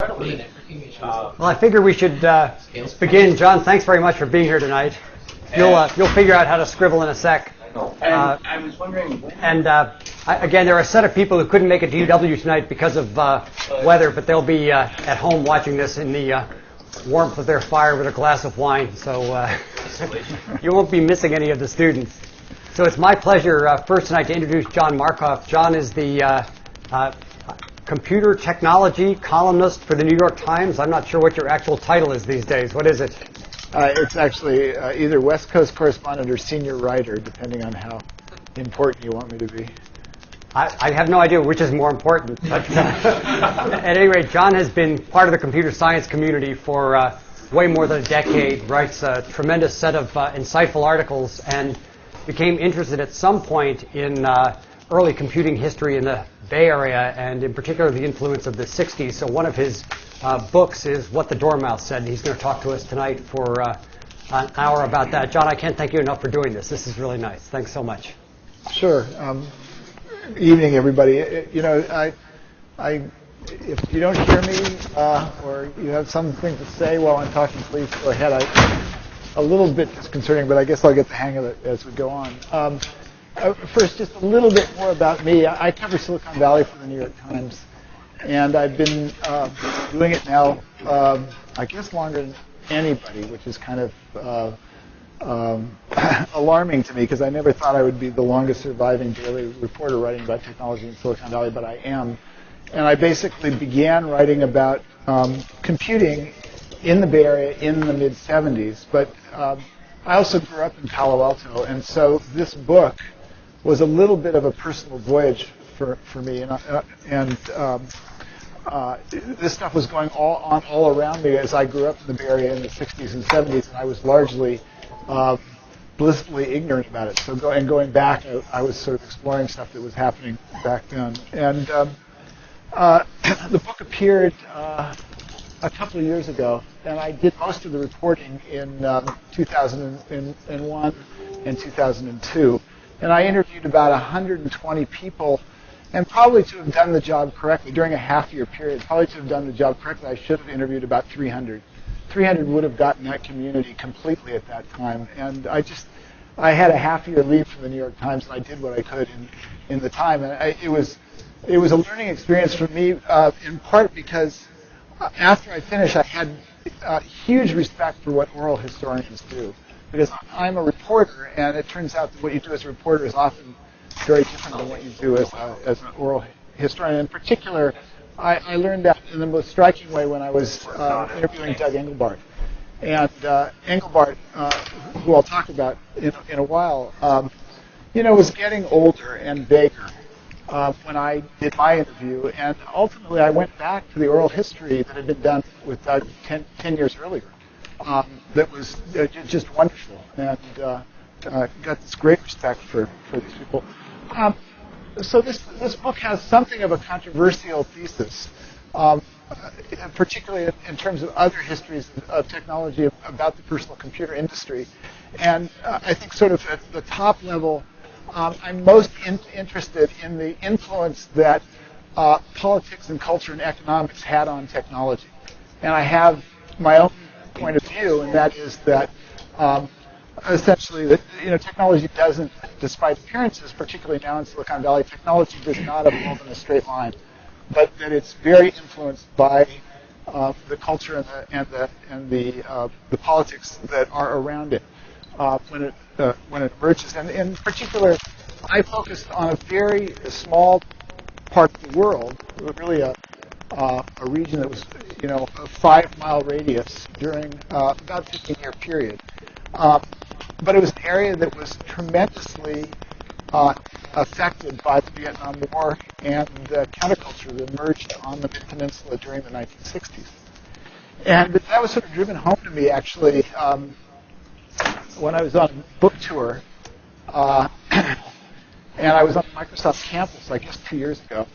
Well, I figure we should begin. John, thanks very much for being here tonight. You'll figure out how to scribble in a sec. I was wondering. Again, there are a set of people who couldn't make it to UW tonight because of weather, but they'll be at home watching this in the warmth of their fire with a glass of wine. So you won't be missing any of the students. So it's my pleasure first tonight to introduce John Markoff. John is the computer technology columnist for the New York Times. I'm not sure what your actual title is these days. What is it? It's actually either West Coast correspondent or senior writer, depending on how important you want me to be. I have no idea which is more important. But at any rate, John has been part of the computer science community for way more than a decade, writes a tremendous set of insightful articles, and became interested at some point in early computing history in the Bay Area, and in particular the influence of the 60s. So one of his books is What the Dormouse Said. He's going to talk to us tonight for an hour about that. John, I can't thank you enough for doing this. This is really nice. Thanks so much. Sure. Evening, everybody. You know, if you don't hear me or you have something to say while I'm talking, please go ahead. A little bit disconcerting, but I guess I'll get the hang of it as we go on. First, just a little bit more about me. I cover Silicon Valley for the New York Times, and I've been doing it now, I guess, longer than anybody, which is kind of alarming to me because I never thought I would be the longest surviving daily reporter writing about technology in Silicon Valley, but I am. And I basically began writing about computing in the Bay Area in the mid-'70s, but I also grew up in Palo Alto, and so this book was a little bit of a personal voyage for me, and this stuff was going all around me as I grew up in the Bay Area in the 60s and 70s, and I was largely blissfully ignorant about it. So going back, I was sort of exploring stuff that was happening back then. And the book appeared a couple of years ago, and I did most of the reporting in 2001 and 2002. And I interviewed about 120 people, and probably to have done the job correctly, during a half-year period, probably to have done the job correctly, I should have interviewed about 300. 300 would have gotten that community completely at that time. And I had a half-year leave from the New York Times, and I did what I could in the time. And it was a learning experience for me, in part because after I finished, I had huge respect for what oral historians do. Because I'm a reporter, and it turns out that what you do as a reporter is often very different than what you do as an oral historian. In particular, I learned that in the most striking way when I was interviewing Doug Engelbart. And Engelbart, who I'll talk about in a while, was getting older and vaguer when I did my interview. And ultimately, I went back to the oral history that had been done with Doug 10 years earlier. That was just wonderful, and got this great respect for these people. So this book has something of a controversial thesis, particularly in terms of other histories of technology about the personal computer industry. And I think sort of at the top level, I'm most interested in the influence that politics and culture and economics had on technology. And I have my own point of view, and that is that essentially that technology doesn't, despite appearances, particularly now in Silicon Valley, technology does not evolve in a straight line, but that it's very influenced by the culture and the politics that are around it when it emerges. And in particular, I focused on a very small part of the world, really a region that was, a 5-mile radius during about a 15-year period. But it was an area that was tremendously affected by the Vietnam War and the counterculture that emerged on the Mid-Peninsula during the 1960s. And that was sort of driven home to me, actually, when I was on a book tour. And I was on Microsoft campus, I guess, 2 years ago.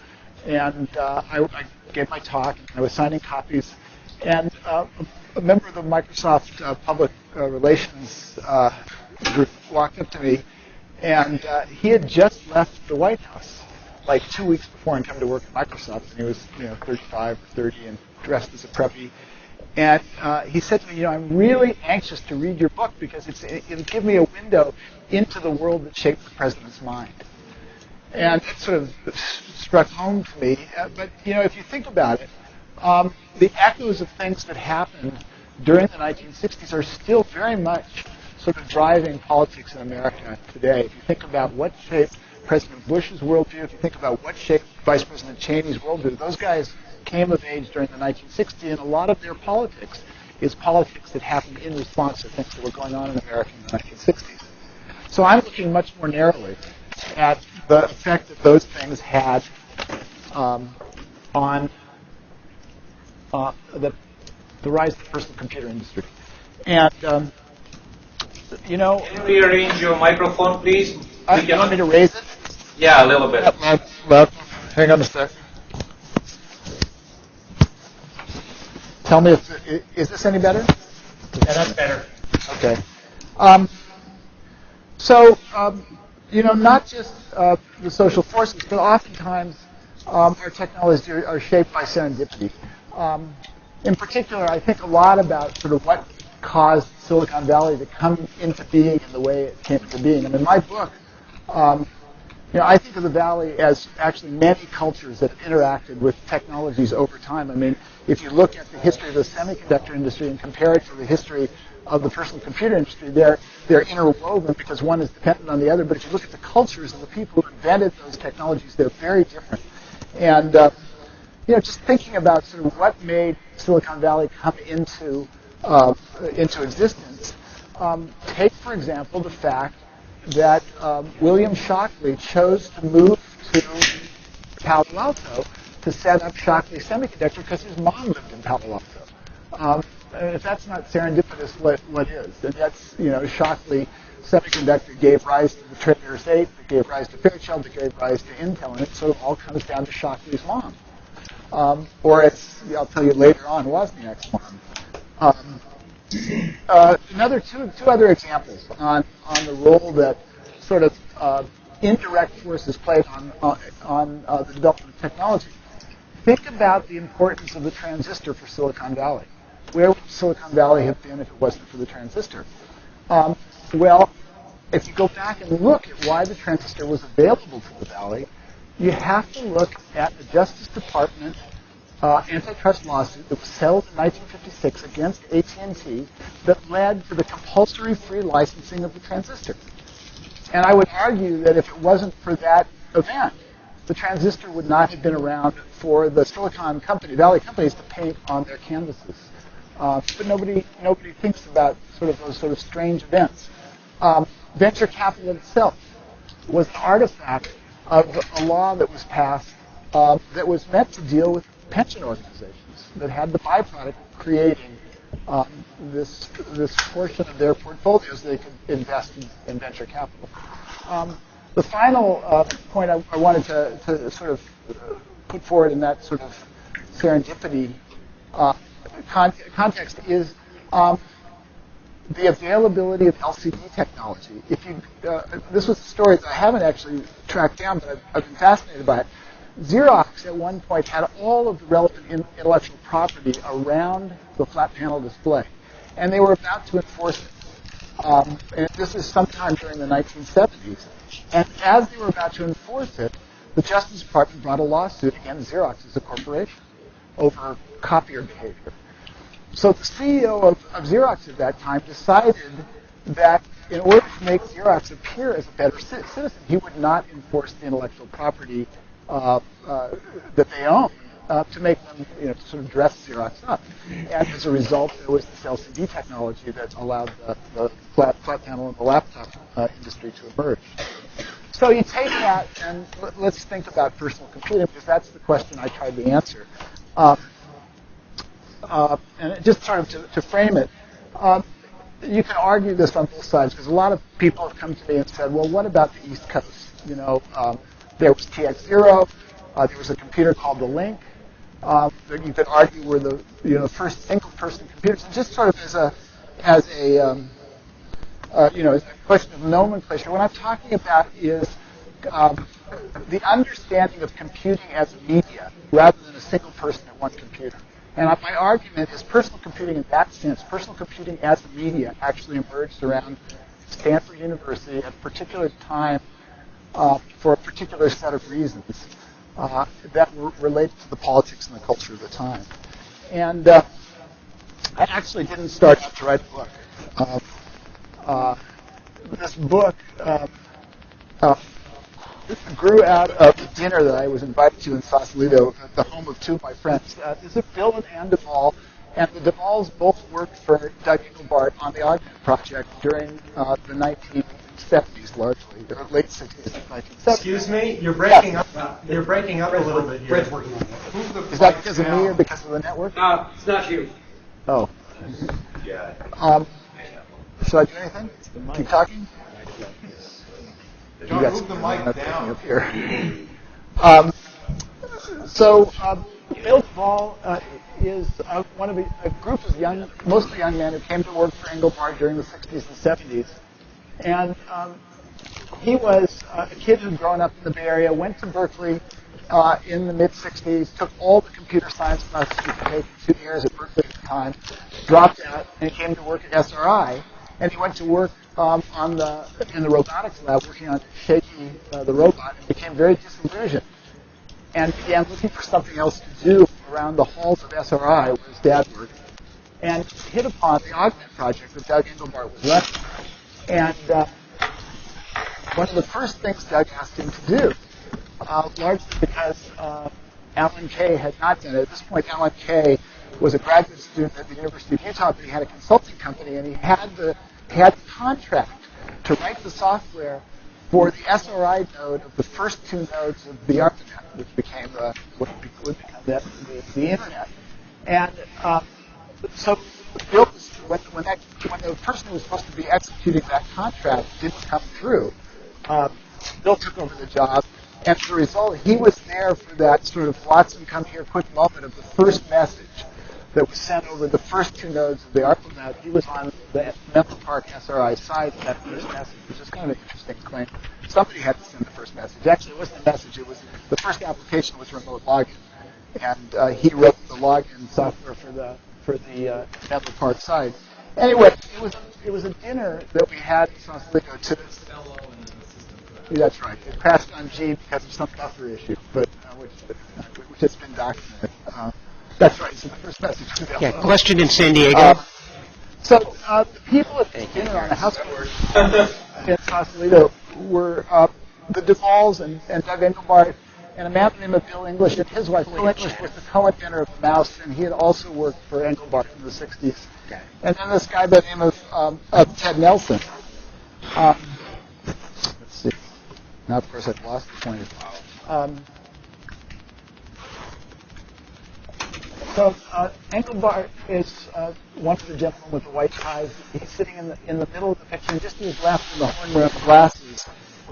And I gave my talk, and I was signing copies. And a member of the Microsoft public relations group walked up to me, and he had just left the White House. like 2 weeks before and come to work at Microsoft, and he was 35 or 30 and dressed as a preppy. And he said to me, I'm really anxious to read your book because it'll give me a window into the world that shaped the president's mind. And it sort of struck home to me. But, if you think about it, the echoes of things that happened during the 1960s are still very much sort of driving politics in America today. If you think about what shaped President Bush's worldview, if you think about what shaped Vice President Cheney's worldview, those guys came of age during the 1960s, and a lot of their politics is politics that happened in response to things that were going on in America in the 1960s. So I'm looking much more narrowly at the effect that those things had on the rise of the personal computer industry. And, Can you rearrange your microphone, please? You want me to raise it? Yeah, a little bit. Hang on a sec. Tell me is this any better? Yeah, that's better. Okay. Not just the social forces, but oftentimes our technologies are shaped by serendipity. In particular, I think a lot about sort of what caused Silicon Valley to come into being in the way it came into being. And in my book, I think of the Valley as actually many cultures that have interacted with technologies over time. I mean, if you look at the history of the semiconductor industry and compare it to the history of the personal computer industry, they're interwoven because one is dependent on the other. But if you look at the cultures of the people who invented those technologies, they're very different. And just thinking about sort of what made Silicon Valley come into existence. Take, for example, the fact that William Shockley chose to move to Palo Alto to set up Shockley Semiconductor because his mom lived in Palo Alto. And if that's not serendipitous, what is? And that's, Shockley Semiconductor gave rise to the Traitors 8, that gave rise to Fairchild, that gave rise to Intel, and it sort of all comes down to Shockley's mom. Or it's, I'll tell you later on, Wozniak's mom. Two other examples on the role that sort of indirect forces played on the development of technology. Think about the importance of the transistor for Silicon Valley. Where would Silicon Valley have been if it wasn't for the transistor? Well, if you go back and look at why the transistor was available to the Valley, you have to look at the Justice Department antitrust lawsuit that was settled in 1956 against AT&T that led to the compulsory free licensing of the transistor. And I would argue that if it wasn't for that event, the transistor would not have been around for the Silicon Valley companies to paint on their canvases. But nobody thinks about those sort of strange events. Venture capital itself was an artifact of a law that was passed that was meant to deal with pension organizations that had the byproduct of creating this portion of their portfolios they could invest in venture capital. The final point I wanted to sort of put forward in that sort of serendipity context is the availability of LCD technology. This was a story that I haven't actually tracked down, but I've been fascinated by it. Xerox at one point had all of the relevant intellectual property around the flat panel display, and they were about to enforce it. And this is sometime during the 1970s. And as they were about to enforce it, the Justice Department brought a lawsuit against Xerox as a corporation over copier behavior. So the CEO of Xerox at that time decided that in order to make Xerox appear as a better citizen, he would not enforce the intellectual property that they own to make them, to sort of dress Xerox up. And as a result, there was this LCD technology that allowed the flat panel and the laptop industry to emerge. So you take that, and let's think about personal computing, because that's the question I tried to answer. And just sort of to frame it, you can argue this on both sides, because a lot of people have come to me and said, well, what about the East Coast? There was TX0, there was a computer called the Link, that you could argue were the first single-person computers. And just sort of as a question of nomenclature, what I'm talking about is the understanding of computing as a media rather than a single person at one computer. And my argument is personal computing in that sense, personal computing as a media actually emerged around Stanford University at a particular time for a particular set of reasons that were related to the politics and the culture of the time. And I actually didn't start out to write a book. This book grew out of a dinner that I was invited to in Sausalito, at the home of two of my friends. This is Bill and Ann Duvall, and the Duvalls both worked for Doug Engelbart on the Augment project during the 1970s, largely, the late 60s and 1970s. Excuse me, you're breaking up. You're breaking up a little bit here. Fred's working on it. Is that because of me or because of the network? No, it's not you. Oh. Yeah. Should I do anything? Keep talking? John, move the mic down. Up here. Bill Duvall is one of a group of mostly young men who came to work for Engelbart during the 60s and 70s. And he was a kid who'd grown up in the Bay Area, went to Berkeley in the mid-60s, took all the computer science classes you could take 2 years at Berkeley at the time, dropped out, and he came to work at SRI. And he went to work in the robotics lab, working on Shaky, the robot, and became very disillusioned and began looking for something else to do around the halls of SRI, where his dad worked, and hit upon the Augment project that Doug Engelbart was running. And one of the first things Doug asked him to do, largely because Alan Kay had not done it. At this point, Alan Kay was a graduate student at the University of Utah, but he had a consulting company, and he had the contract to write the software for the SRI node of the first 2 nodes of the ARPANET, which became what would become the Internet. And so Bill, when the person who was supposed to be executing that contract didn't come through, Bill took over the job. And as a result, he was there for that sort of Watson come here quick moment of the first message that was sent over the first 2 nodes of the ARPANET. He was on the Menlo Park SRI side of that first message, which is kind of an interesting claim. Somebody had to send the first message. Actually, it wasn't a message. It was the first application was remote login, and he wrote the login software for the Menlo Park side. Anyway, it was a dinner that we had in Sausalito to. That's right. It crashed on G because of some buffer issue, but which has been documented. That's right. So the first message was Yeah, question in San Diego. The people at the dinner on the house in Sausalito were the Duvalls and Doug Engelbart and a man by the name of Bill English and his wife. Bill English was the co-inventor of the mouse, and he had also worked for Engelbart in the 60s. And then this guy by the name of Ted Nelson. Let's see. Now, of course, I've lost the point of So Engelbart is one of the gentlemen with the white ties. He's sitting in the middle of the picture, and just to his left in the horn-rimmed glasses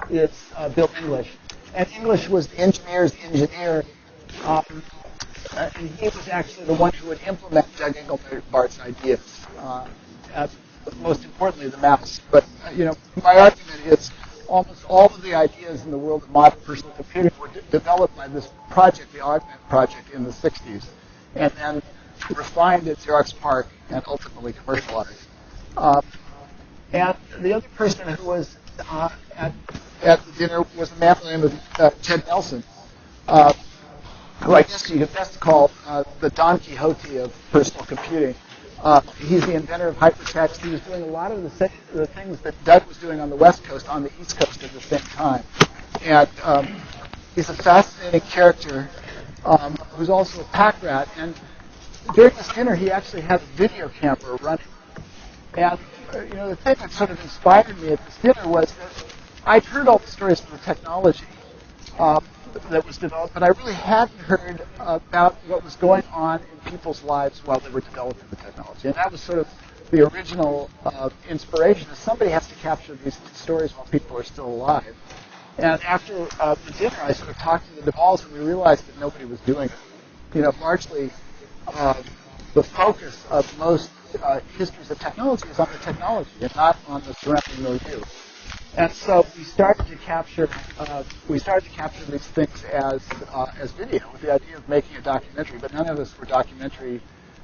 is Bill English. And English was the engineer's engineer, and he was actually the one who would implement Doug Engelbart's ideas, most importantly the mouse. But, my argument is almost all of the ideas in the world of modern personal computing were developed by this project, the Augment project, in the 60s. And then refined at Xerox PARC and ultimately commercialized. And the other person who was at the dinner was a man by the name of Ted Nelson, who I guess you could best call the Don Quixote of personal computing. He's the inventor of hypertext. He was doing a lot of the things that Doug was doing on the West Coast, on the East Coast at the same time. And he's a fascinating character. Who's also a pack rat, and during this dinner he actually had a video camera running. And the thing that sort of inspired me at this dinner was that I'd heard all the stories from the technology that was developed, but I really hadn't heard about what was going on in people's lives while they were developing the technology. And that was sort of the original inspiration. Is somebody has to capture these stories while people are still alive. And after the dinner, I sort of talked to the Duvalls, and we realized that nobody was doing it. Largely, the focus of most histories of technology is on the technology and not on the surrounding milieu. And so we started to capture these things as video with the idea of making a documentary. But none of us were documentary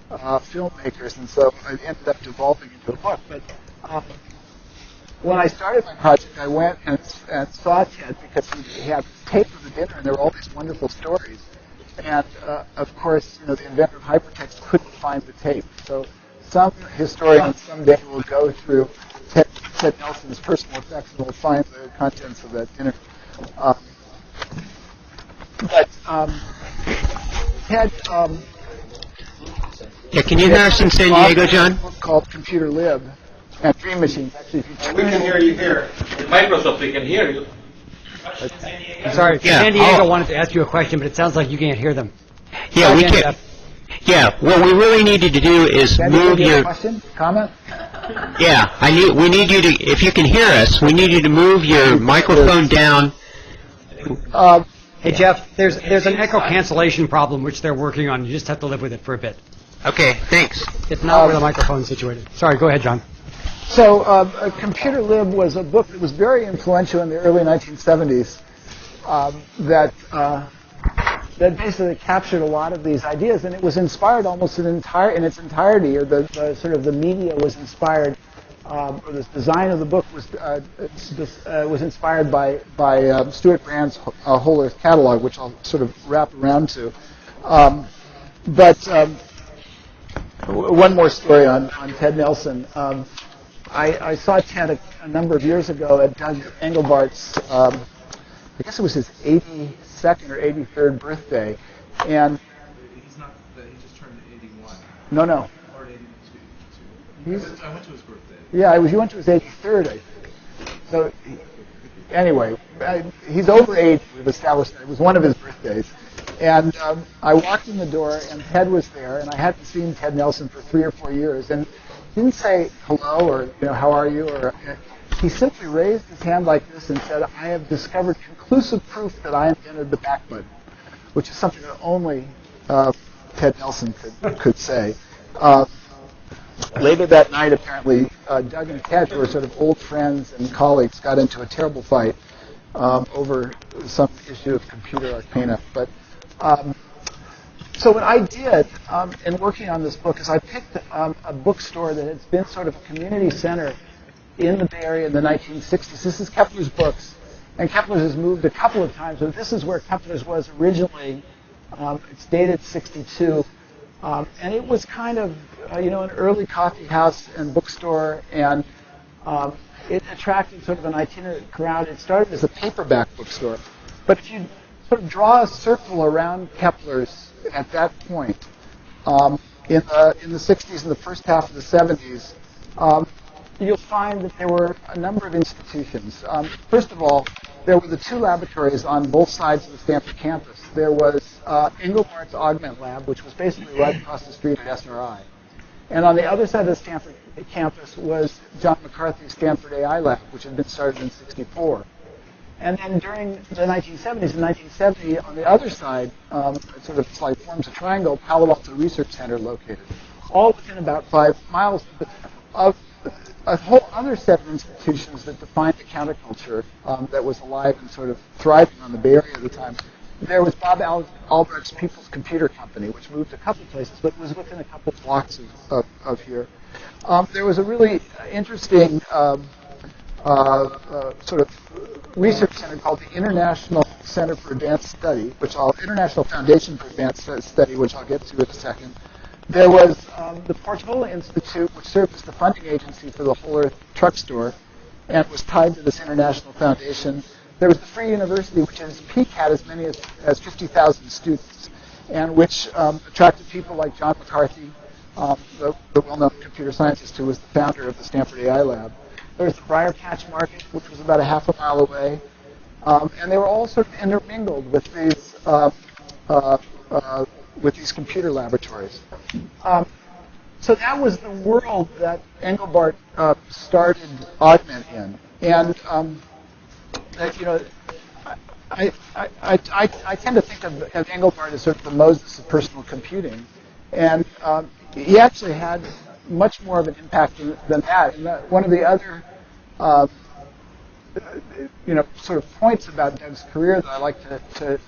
filmmakers, and so it ended up devolving into a book. But when I started my project, I went and saw Ted because he had tape of the dinner, and there were all these wonderful stories. And of course, the inventor of hypertext couldn't find the tape. So some historian someday will go through Ted Nelson's personal effects and will find the contents of that dinner. Ted. Yeah, can you hear us in San Diego, John? A book called Computer Lib and Dream Machines. Actually, We can hear you here. In Microsoft, we can hear you. I'm sorry, Yeah. San Diego Oh. wanted to ask you a question, but it sounds like you can't hear them. Yeah, we Again, can. Yeah, what we really needed to do is Ted, move you have a your. question? Comment? Yeah, we need you to. If you can hear us, we need you to move your microphone down. Hey, Jeff, there's an echo cancellation problem which they're working on. You just have to live with it for a bit. Okay, thanks. It's not where the microphone's situated. Sorry, go ahead, John. So, Computer Lib was a book that was very influential in the early 1970s that basically captured a lot of these ideas, and it was inspired almost in its entirety, or the media was inspired, or the design of the book was inspired by Stuart Brand's Whole Earth Catalog, which I'll sort of wrap around to. One more story on Ted Nelson. I saw Ted a number of years ago at Doug Engelbart's, I guess it was his 82nd or 83rd birthday, and He's not. He just turned 81. no. Or 82. I went to his birthday. Yeah, he went to his 83rd, I think. So, anyway, he's over 80. We've established that. It was one of his birthdays. And I walked in the door, and Ted was there, and I hadn't seen Ted Nelson for 3 or 4 years. And he didn't say hello or, how are you? Or he simply raised his hand like this and said, I have discovered conclusive proof that I invented the back button, which is something that only Ted Nelson could say. Later that night, apparently, Doug and Ted, who were sort of old friends and colleagues, got into a terrible fight over some issue of computer arcana. But so what I did in working on this book is I picked a bookstore that has been sort of a community center in the Bay Area in the 1960s. This is Kepler's Books, and Kepler's has moved a couple of times, but this is where Kepler's was originally. It's dated 62. And it was kind of, an early coffee house and bookstore, and it attracted sort of an itinerant crowd. It started as a paperback bookstore. But if you sort of draw a circle around Kepler's at that point, in the 60s and the first half of the 70s, you'll find that there were a number of institutions. First of all, there were the 2 laboratories on both sides of the Stanford campus. There was Engelbart's Augment Lab, which was basically right across the street at SRI. And on the other side of the Stanford campus was John McCarthy's Stanford AI Lab, which had been started in '64. And then during the 1970s, in 1970, on the other side, it sort of like forms a triangle, Palo Alto Research Center located, all within about 5 miles of a whole other set of institutions that defined the counterculture that was alive and sort of thriving on the Bay Area at the time. There was Bob Albrecht's People's Computer Company, which moved a couple places, but was within a couple blocks of here. There was a really interesting sort of research center called the International Center for Advanced Study, International Foundation for Advanced Study, which I'll get to in a second. There was the Portola Institute, which served as the funding agency for the Whole Earth Truck Store, and was tied to this international foundation. There was the Free University, which at its peak had as many as 50,000 students, and which attracted people like John McCarthy, the well-known computer scientist who was the founder of the Stanford AI Lab. There was the Briar Patch Market, which was about a half a mile away, and they were all sort of intermingled with these computer laboratories. So that was the world that Engelbart started Augment in, and I tend to think of Engelbart as sort of the Moses of personal computing, and he actually had much more of an impact than that. And one of the other sort of points about Doug's career that I like to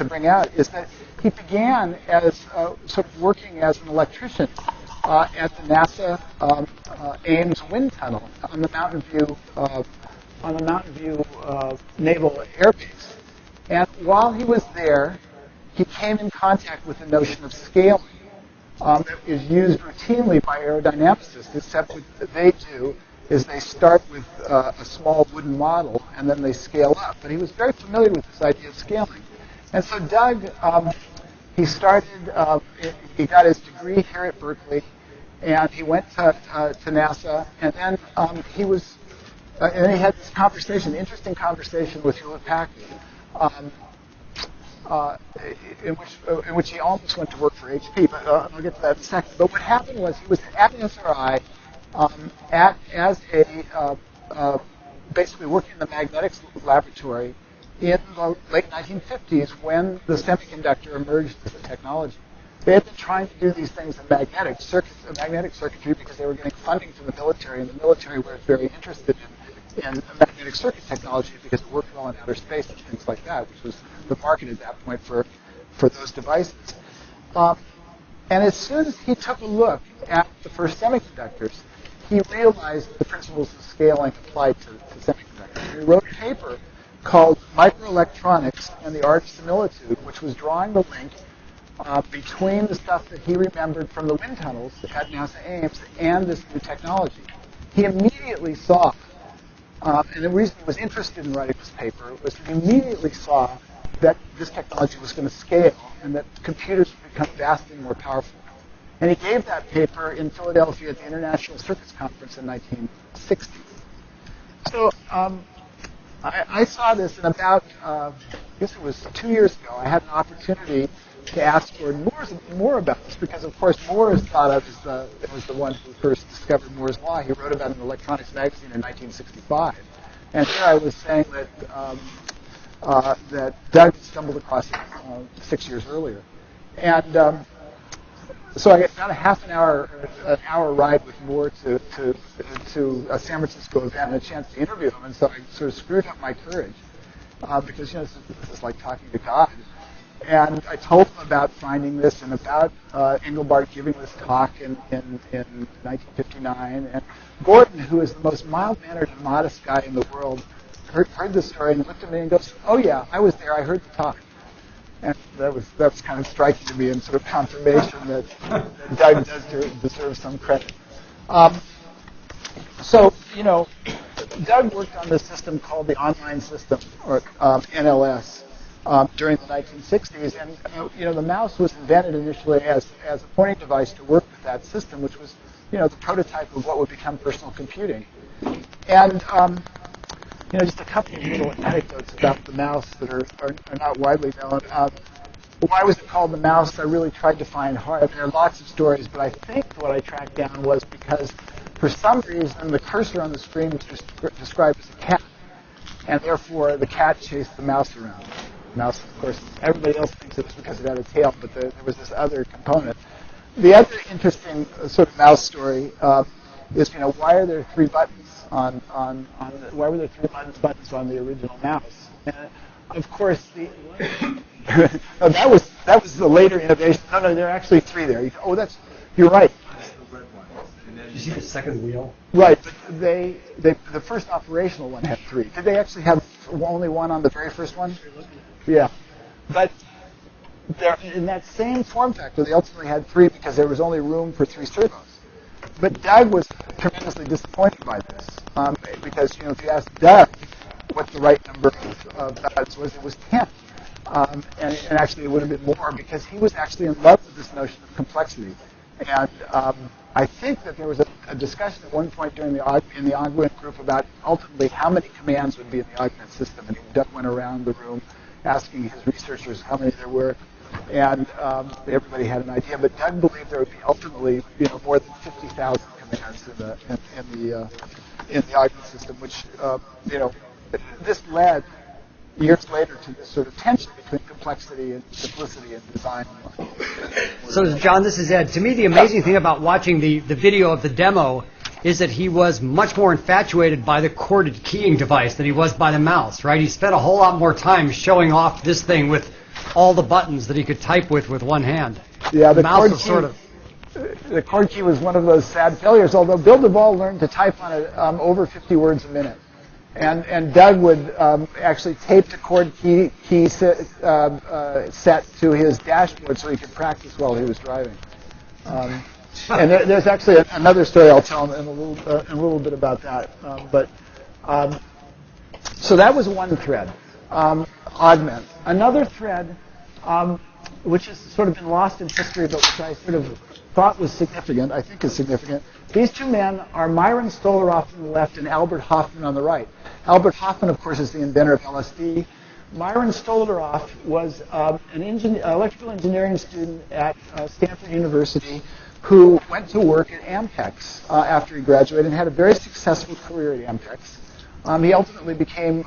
bring out is that he began as sort of working as an electrician at the NASA Ames wind tunnel on the Mountain View Naval Air Base. And while he was there, he came in contact with the notion of scaling that is used routinely by aerodynamicists, except what they do is they start with a small wooden model and then they scale up. But he was very familiar with this idea of scaling. And so Doug, he got his degree here at Berkeley, and he went to NASA, and then and he had this interesting conversation with Hewlett-Packard, in which he almost went to work for HP, but I'll get to that in a second. But what happened was he was at SRI basically working in the magnetics laboratory in the late 1950s when the semiconductor emerged as a technology. They had been trying to do these things in magnetic circuitry because they were getting funding from the military, and the military were very interested in magnetic circuit technology because it worked well in outer space and things like that, which was the market at that point for those devices. And as soon as he took a look at the first semiconductors, he realized the principles of scaling applied to semiconductors. He wrote a paper called Microelectronics and the Art of Similitude, which was drawing the link between the stuff that he remembered from the wind tunnels at NASA Ames and this new technology. He immediately saw, and the reason he was interested in writing this paper was he immediately saw that this technology was going to scale and that computers would become vastly more powerful. And he gave that paper in Philadelphia at the International Circuits Conference in 1960. So I saw this in about, I guess it was 2 years ago. I had an opportunity to ask Gordon more about this because, of course, Moore is thought of as the one who first discovered Moore's Law. He wrote about it in Electronics Magazine in 1965. And here I was saying that Doug stumbled across it 6 years earlier. And so I got an hour ride with Moore to a San Francisco event and a chance to interview him. And so I sort of screwed up my courage because this is like talking to God. And I told him about finding this and about Engelbart giving this talk in 1959. And Gordon, who is the most mild-mannered and modest guy in the world, heard the story and looked at me and goes, "Oh yeah, I was there. I heard the talk." And that was kind of striking to me and sort of confirmation that Doug does deserve some credit. So Doug worked on this system called the Online System, or NLS, during the 1960s, and the mouse was invented initially as a pointing device to work with that system, which was the prototype of what would become personal computing. And just a couple of little anecdotes about the mouse that are not widely known. Why was it called the mouse? I really tried to find hard. There are lots of stories, but I think what I tracked down was because for some reason the cursor on the screen was described as a cat, and therefore the cat chased the mouse around. The mouse, of course, everybody else thinks it was because it had a tail, but there was this other component. The other interesting sort of mouse story is why are there 3 buttons? Why were there 3 buttons on the original mouse? And of course, no, that was the later innovation. No, there are actually 3 there. You're right. That's the red one. And then Did you see the second wheel? Right, but the first operational one had 3. Did they actually have only 1 on the very first one? Yeah, but in that same form factor, they ultimately had 3 because there was only room for 3 servos. But Doug was tremendously disappointed by this because if you asked Doug what the right number of buttons was, it was 10. And actually it would have been more because he was actually in love with this notion of complexity. And I think that there was a discussion at one point in the Augment group about ultimately how many commands would be in the Augment system. And Doug went around the room asking his researchers how many there were. And everybody had an idea, but Doug believed there would be ultimately, more than 50,000 commands in the Augment system, which, this led years later to this sort of tension between complexity and simplicity in design. So, John, this is Ed. To me, the amazing thing about watching the video of the demo is that he was much more infatuated by the corded keying device than he was by the mouse, right? He spent a whole lot more time showing off this thing with all the buttons that he could type with one hand. Yeah, the mouse cord was key, sort of... the cord key was one of those sad failures, although Bill Duvall learned to type on it over 50 words a minute. And Doug would actually tape the cord key set to his dashboard so he could practice while he was driving. And there's actually another story I'll tell in a little bit about that. So that was one thread, augment. Another thread, which has sort of been lost in history, but which I sort of thought was significant, I think is significant. These two men are Myron Stolaroff on the left and Albert Hoffman on the right. Albert Hoffman, of course, is the inventor of LSD. Myron Stolaroff was an electrical engineering student at Stanford University who went to work at Ampex after he graduated and had a very successful career at Ampex. He ultimately became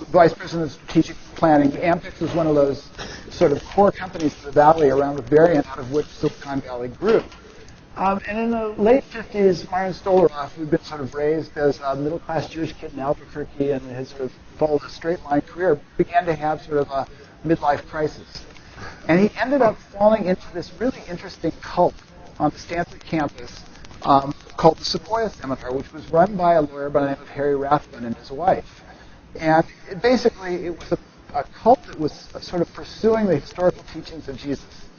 vice president of strategic planning. Ampex was one of those sort of core companies of the Valley, around the variant out of which Silicon Valley grew. And in the late 50s, Myron Stolaroff, who'd been sort of raised as a middle-class Jewish kid in Albuquerque and had sort of followed a straight-line career, began to have sort of a midlife crisis. And he ended up falling into this really interesting cult on the Stanford campus called the Sequoia Seminar, which was run by a lawyer by the name of Harry Rathbun and his wife. And it was a cult that was sort of pursuing the historical teachings of Jesus.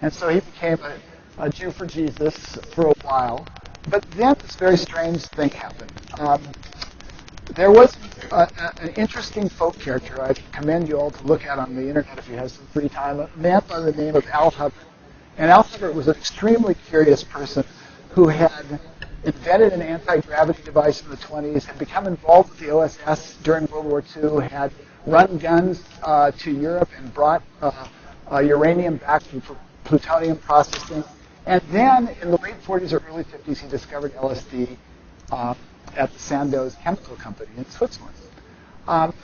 And so he became a Jew for Jesus for a while. But then this very strange thing happened. There was an interesting folk character I commend you all to look at on the internet if you have some free time, a man by the name of Al Hubbard. And Al Hubbard was an extremely curious person who had invented an anti-gravity device in the 20s, had become involved with the OSS during World War II, had run guns to Europe and brought uranium back for plutonium processing. And then in the late 40s or early 50s, he discovered LSD at the Sandoz Chemical Company in Switzerland.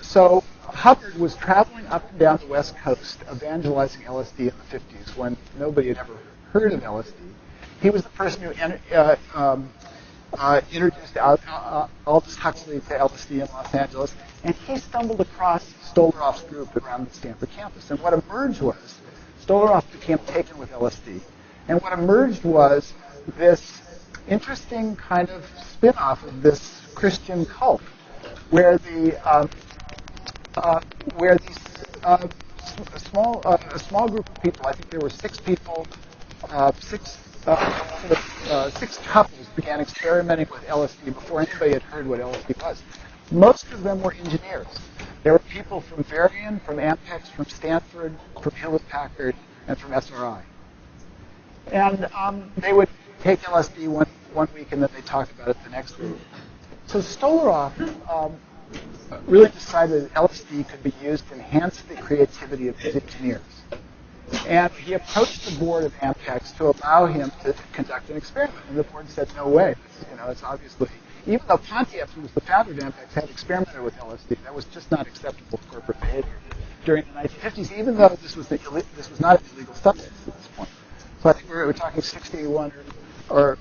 So Hubbard was traveling up and down the West Coast evangelizing LSD in the 50s when nobody had ever heard of LSD. He was the person who introduced Aldous Huxley to LSD in Los Angeles, and he stumbled across Stolaroff's group around the Stanford campus. And what emerged was Stolaroff became taken with LSD. And what emerged was this interesting kind of spin-off of this Christian cult, where a small group of people, I think there were 6 people, six couples began experimenting with LSD before anybody had heard what LSD was. Most of them were engineers. There were people from Varian, from Ampex, from Stanford, from Hewlett-Packard, and from SRI. And they would take LSD one week and then they'd talk about it the next week. So Stolaroff really decided that LSD could be used to enhance the creativity of his engineers. And he approached the board of Ampex to allow him to conduct an experiment. And the board said, no way. It's obviously, even though Pontiac, who was the founder of Ampex, had experimented with LSD, that was just not acceptable corporate behavior during the 1950s, even though this was not an illegal substance at this point. So I think we're talking 61 or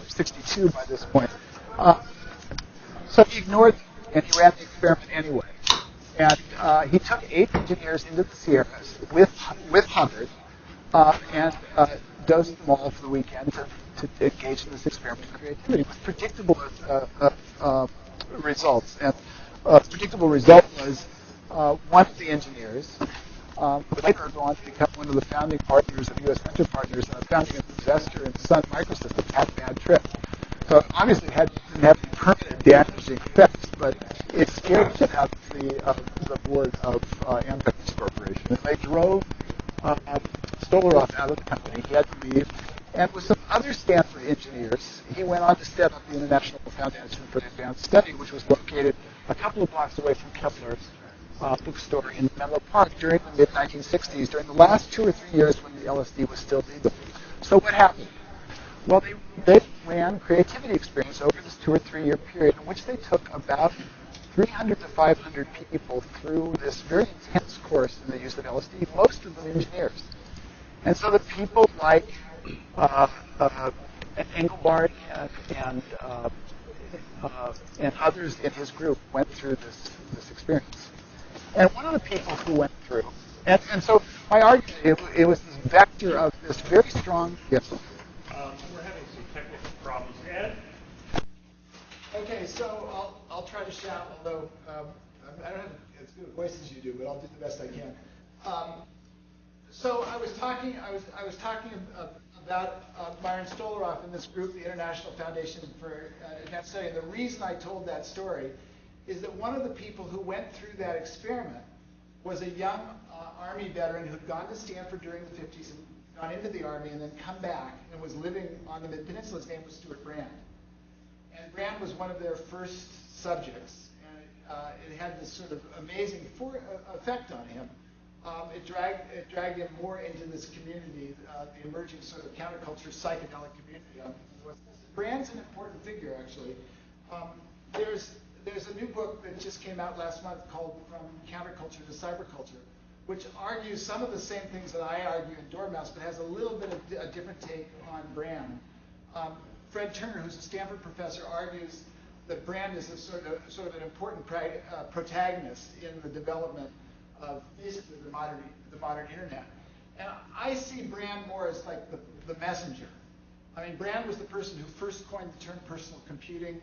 62 by this point. So he ignored them, and he ran the experiment anyway. And he took 8 engineers into the Sierras with Hubbard and dosed them all for the weekend to engage in this experiment of creativity with predictable results. And the predictable result was one of the engineers would later go on to become one of the founding partners of U.S. Venture Partners and a founding investor in Sun Microsystems had a bad trip. So obviously it didn't have any permanent damaging effects, but it scared shit out of the board of Ampex Corporation. And they drove Stolaroff out of the company. He had to leave. And with some other Stanford engineers, he went on to set up the International Foundation for Advanced Study, which was located a couple of blocks away from Kepler's bookstore in Menlo Park during the mid-1960s, during the last 2 or 3 years when the LSD was still legal. So what happened? Well, they ran creativity experiments over this 2 or 3 year period in which they took about 300 to 500 people through this very intense course in the use of LSD, most of them engineers. And so the people like Engelbart and others in his group went through this experience. And one of the people who went through, and so my argument, it was this vector of this very strong, yes. We're having some technical problems. Ed? Okay, so I'll try to shout, although I don't have as good a voice as you do, but I'll do the best I can. So I was talking about Myron Stolaroff and this group, the International Foundation for Advanced Study. And the reason I told that story is that one of the people who went through that experiment was a young Army veteran who'd gone to Stanford during the 50s and gone into the Army and then come back and was living on the Mid-Peninsula. His name was Stuart Brand. And Brand was one of their first subjects. And it had this sort of amazing effect on him. It dragged him more into this community, the emerging sort of counterculture psychedelic community. Brand's an important figure, actually. There's a new book that just came out last month called From Counterculture to Cyberculture, which argues some of the same things that I argue in Dormouse, but has a little bit of a different take on Brand. Fred Turner, who's a Stanford professor, argues that Brand is a sort of an important protagonist in the development of basically the modern internet. And I see Brand more as like the messenger. I mean, Brand was the person who first coined the term personal computing.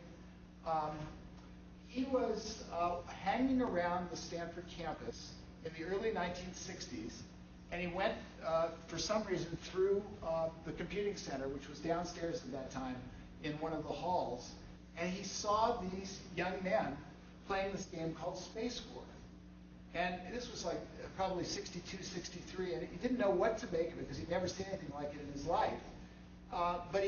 He was hanging around the Stanford campus in the early 1960s, and he went, for some reason, through the computing center, which was downstairs at that time, in one of the halls, and he saw these young men playing this game called Space War. And this was like probably 62, 63, and he didn't know what to make of it because he'd never seen anything like it in his life. But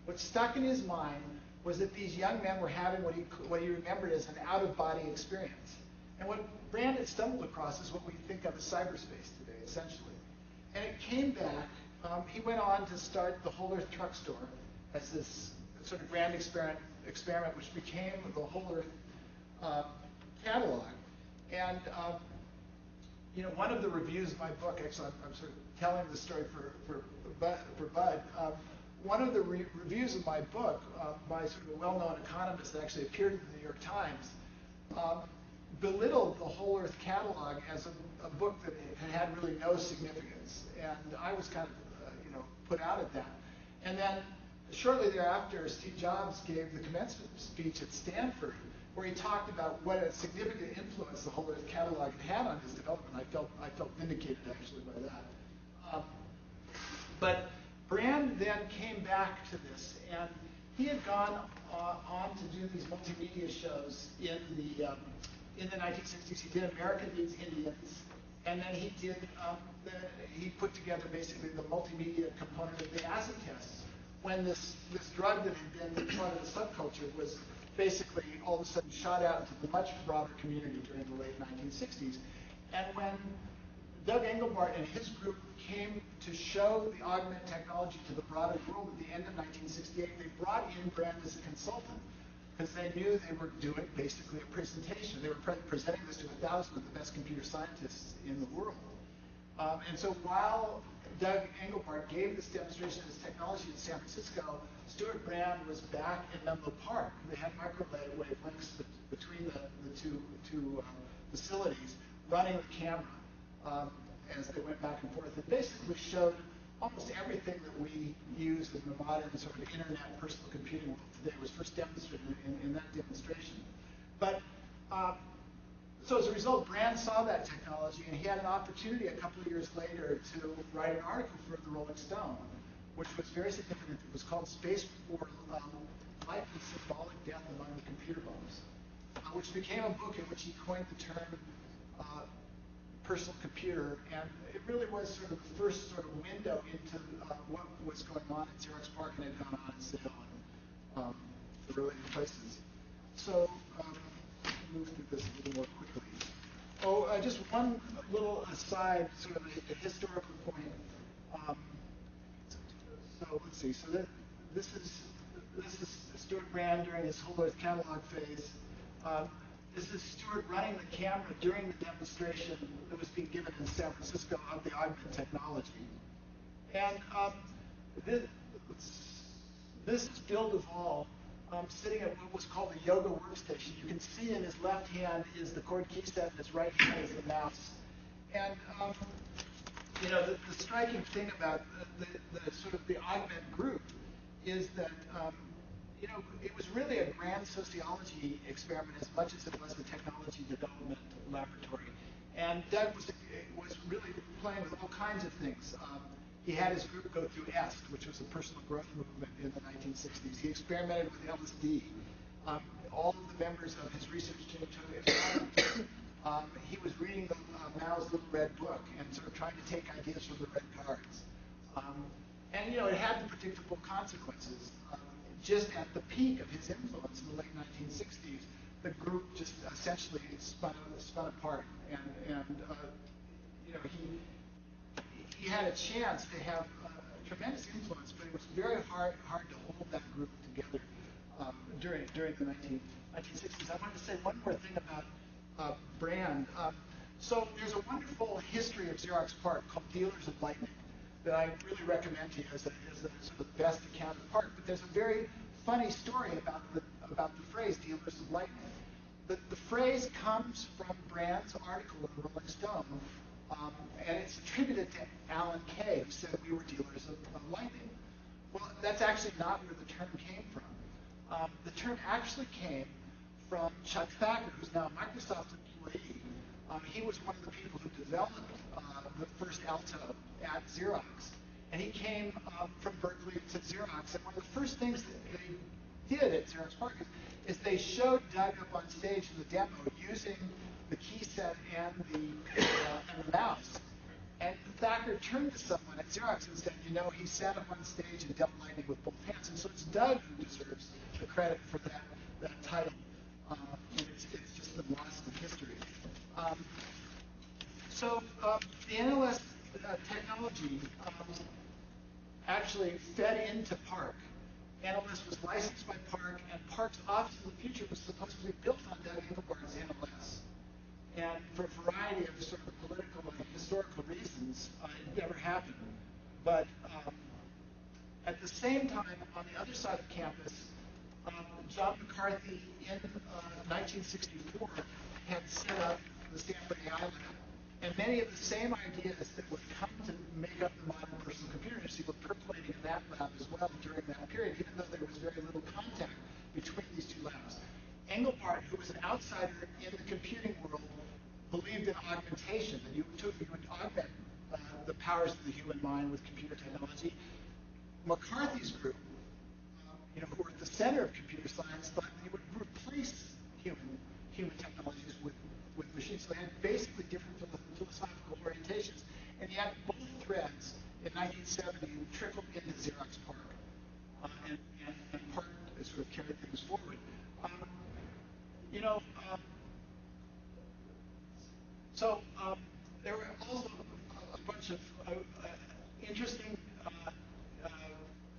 what stuck in his mind was that these young men were having what he remembered as an out-of-body experience. And what Brand had stumbled across is what we think of as cyberspace today, essentially. And it came back. He went on to start the Whole Earth Truck Store as this sort of grand experiment, which became the Whole Earth catalog. And one of the reviews of my book, actually, I'm sort of telling the story for Bud. One of the reviews of my book by sort of a well-known economist that actually appeared in the New York Times belittled the Whole Earth catalog as a book that had really no significance, and I was kind of put out at that. And then shortly thereafter, Steve Jobs gave the commencement speech at Stanford, where he talked about what a significant influence the Whole Earth catalog had on his development. I felt vindicated actually by that. But Brand then came back to this, and he had gone on to do these multimedia shows in the 1960s. He did America Needs Indians, and then he put together basically the multimedia component of the acid tests. When this drug that had been part of the subculture was basically all of a sudden shot out into the much broader community during the late 1960s. And when Doug Engelbart and his group came to show the augmented technology to the broader world at the end of 1968, they brought in Brand as a consultant because they knew they were doing basically a presentation. They were presenting this to 1,000 of the best computer scientists in the world. And so while Doug Engelbart gave this demonstration of his technology in San Francisco, Stuart Brand was back in Menlo Park. They had microwave links between the two facilities, running the camera as they went back and forth. It basically showed almost everything that we use in the modern sort of internet personal computing world today was first demonstrated in that demonstration. But so as a result, Brand saw that technology, and he had an opportunity a couple of years later to write an article for the Rolling Stone, which was very significant. It was called Space War, Life and Symbolic Death Among the Computer Bombs, which became a book in which he coined the term personal computer, and it really was sort of the first sort of window into what was going on at Xerox PARC and had gone on in sale and the related places. So move through this a little more quickly. Just one little aside, sort of a historical point. So let's see. So this is Stuart Brand during his Whole Earth catalog phase. This is Stuart running the camera during the demonstration that was being given in San Francisco of the augmented technology. And this is Bill Duvall sitting at what was called a yoga workstation. You can see in his left hand is the chord key set, and his right hand is the mouse. And the striking thing about the sort of the augment group is that it was really a grand sociology experiment as much as it was a technology development laboratory. And Doug was really playing with all kinds of things. He had his group go through EST, which was a personal growth movement in the 1960s. He experimented with LSD. All of the members of his research team took experiments. He was reading Mao's Little Red Book and sort of trying to take ideas from the red cards. And it had the predictable consequences. Just at the peak of his influence in the late 1960s, the group just essentially spun apart, and he had a chance to have tremendous influence, but it was very hard to hold that group together during the 1960s. I wanted to say one more thing about brand. So there's a wonderful history of Xerox PARC called Dealers of Lightning that I really recommend to you as the sort of best account of PARC. But there's a very funny story about the phrase Dealers of Lightning. The phrase comes from Brand's article in Rolling Stone, and it's attributed to Alan Kay, who said we were dealers of lightning. Well, that's actually not where the term came from. The term actually came from Chuck Thacker, who's now a Microsoft employee. He was one of the people who developed the first Alto at Xerox. And he came from Berkeley to Xerox. And one of the first things that they did at Xerox PARC is they showed Doug up on stage in the demo using the key set and the mouse. And Thacker turned to someone at Xerox and said, he sat up on stage and dealt lightning with both hands. And so it's Doug who deserves the credit for that title. And it's just been lost in history. So the NLS technology actually fed into PARC. NLS was licensed by PARC, and PARC's Office of the Future was supposed to be built on Doug Engelbart's NLS. And for a variety of sort of political and historical reasons, it never happened. But at the same time, on the other side of campus, John McCarthy in 1964 had set up the Stanford AI Lab. And many of the same ideas that would come to make up the modern personal computer industry were percolating in that lab as well during that period, even though there was very little contact between these two labs. Engelbart, who was an outsider in the computing world, believed in augmentation, that you would augment the powers of the human mind with computer technology. McCarthy's group, who were at the center of computer science, thought they would replace human technologies with machines. So they had basically different philosophical orientations. And yet both threads in 1970 trickled into Xerox PARC. And PARC sort of carried things forward. So there were also a bunch of interesting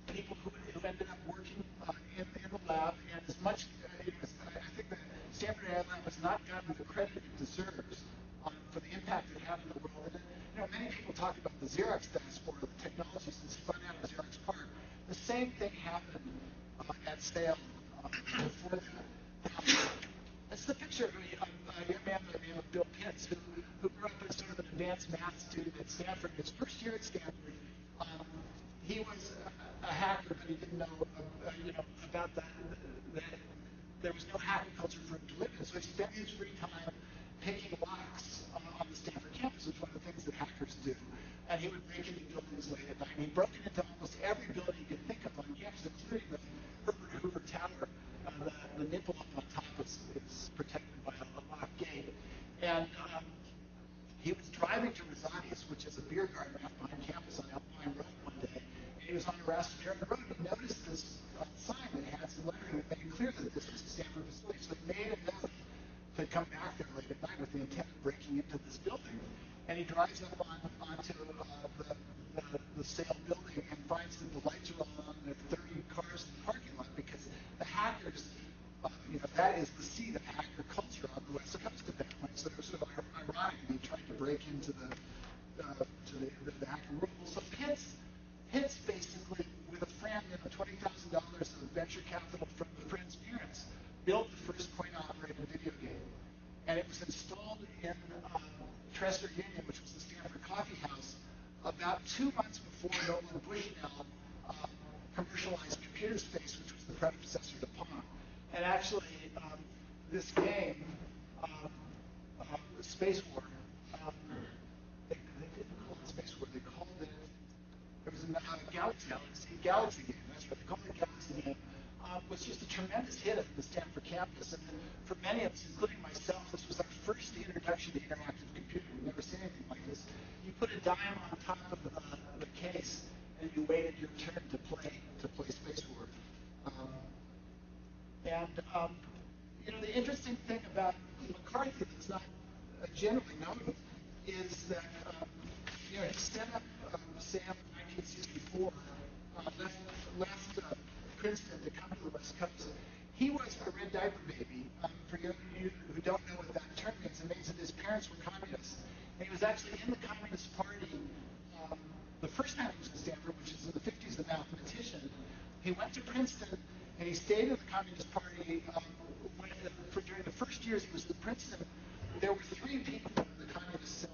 people who ended up working in the lab, and as much, I think the Stanford AI Lab has not gotten the credit it deserves for the impact it had in the world. And many people talk about the Xerox diaspora, the technologies that spun out of Xerox PARC. The same thing happened at Sale before that. That's the picture of a young man by the name of Bill Pitts, who grew up as sort of an advanced math student at Stanford. His first year at Stanford, he was a hacker, but he didn't know, about that there was no hacker culture for him to live in. So he spent his free time picking locks on the Stanford campus, which is one of the things that hackers do. And he would break into buildings late at night. And he broke into almost every building you could think of on campus, including the Herbert Hoover Tower. The nipple up on top is protected by a locked gate. And he was driving to Rosati's, which is a beer garden right behind campus on Alpine Road one day. And he was on the Rasmussen Road, and he noticed this sign that had some lettering that made it clear that this was a Stanford facility. So he made a note to come back there late at night with the intent of breaking into this building. And he drives up onto the Sale building and finds that the lights are all on. There are 30 cars in the parking lot because the hackers, that is the seat of hacker culture on the West Coast at that point. So it was sort of ironic to be trying to break into the hacker world. So Pitts basically, with a friend 2 months before Nolan Bushnell commercialized Computer Space, which was the predecessor to Pong. And actually, this game, Space War, they didn't call it Space War, they called it was a Galaxy game, that's what they called it, Galaxy game, was just a tremendous hit at the Stanford campus. And for many of us, including myself, this was our first introduction to interactive computing. We've never seen anything like this. You put a dime on top of the case, and you waited your turn to play Space War. The interesting thing about McCarthy that's not generally known is that he set up SAM in 1964, left Princeton to come to the West Coast. He was a red diaper baby. For you who don't know what that term means, it means that his parents were communists. And he was actually in the Communist Party the first time he was at Stanford, which is in the 50s, a mathematician. He went to Princeton, and he stayed in the Communist Party. During the first years he was at Princeton, there were 3 people in the Communist cell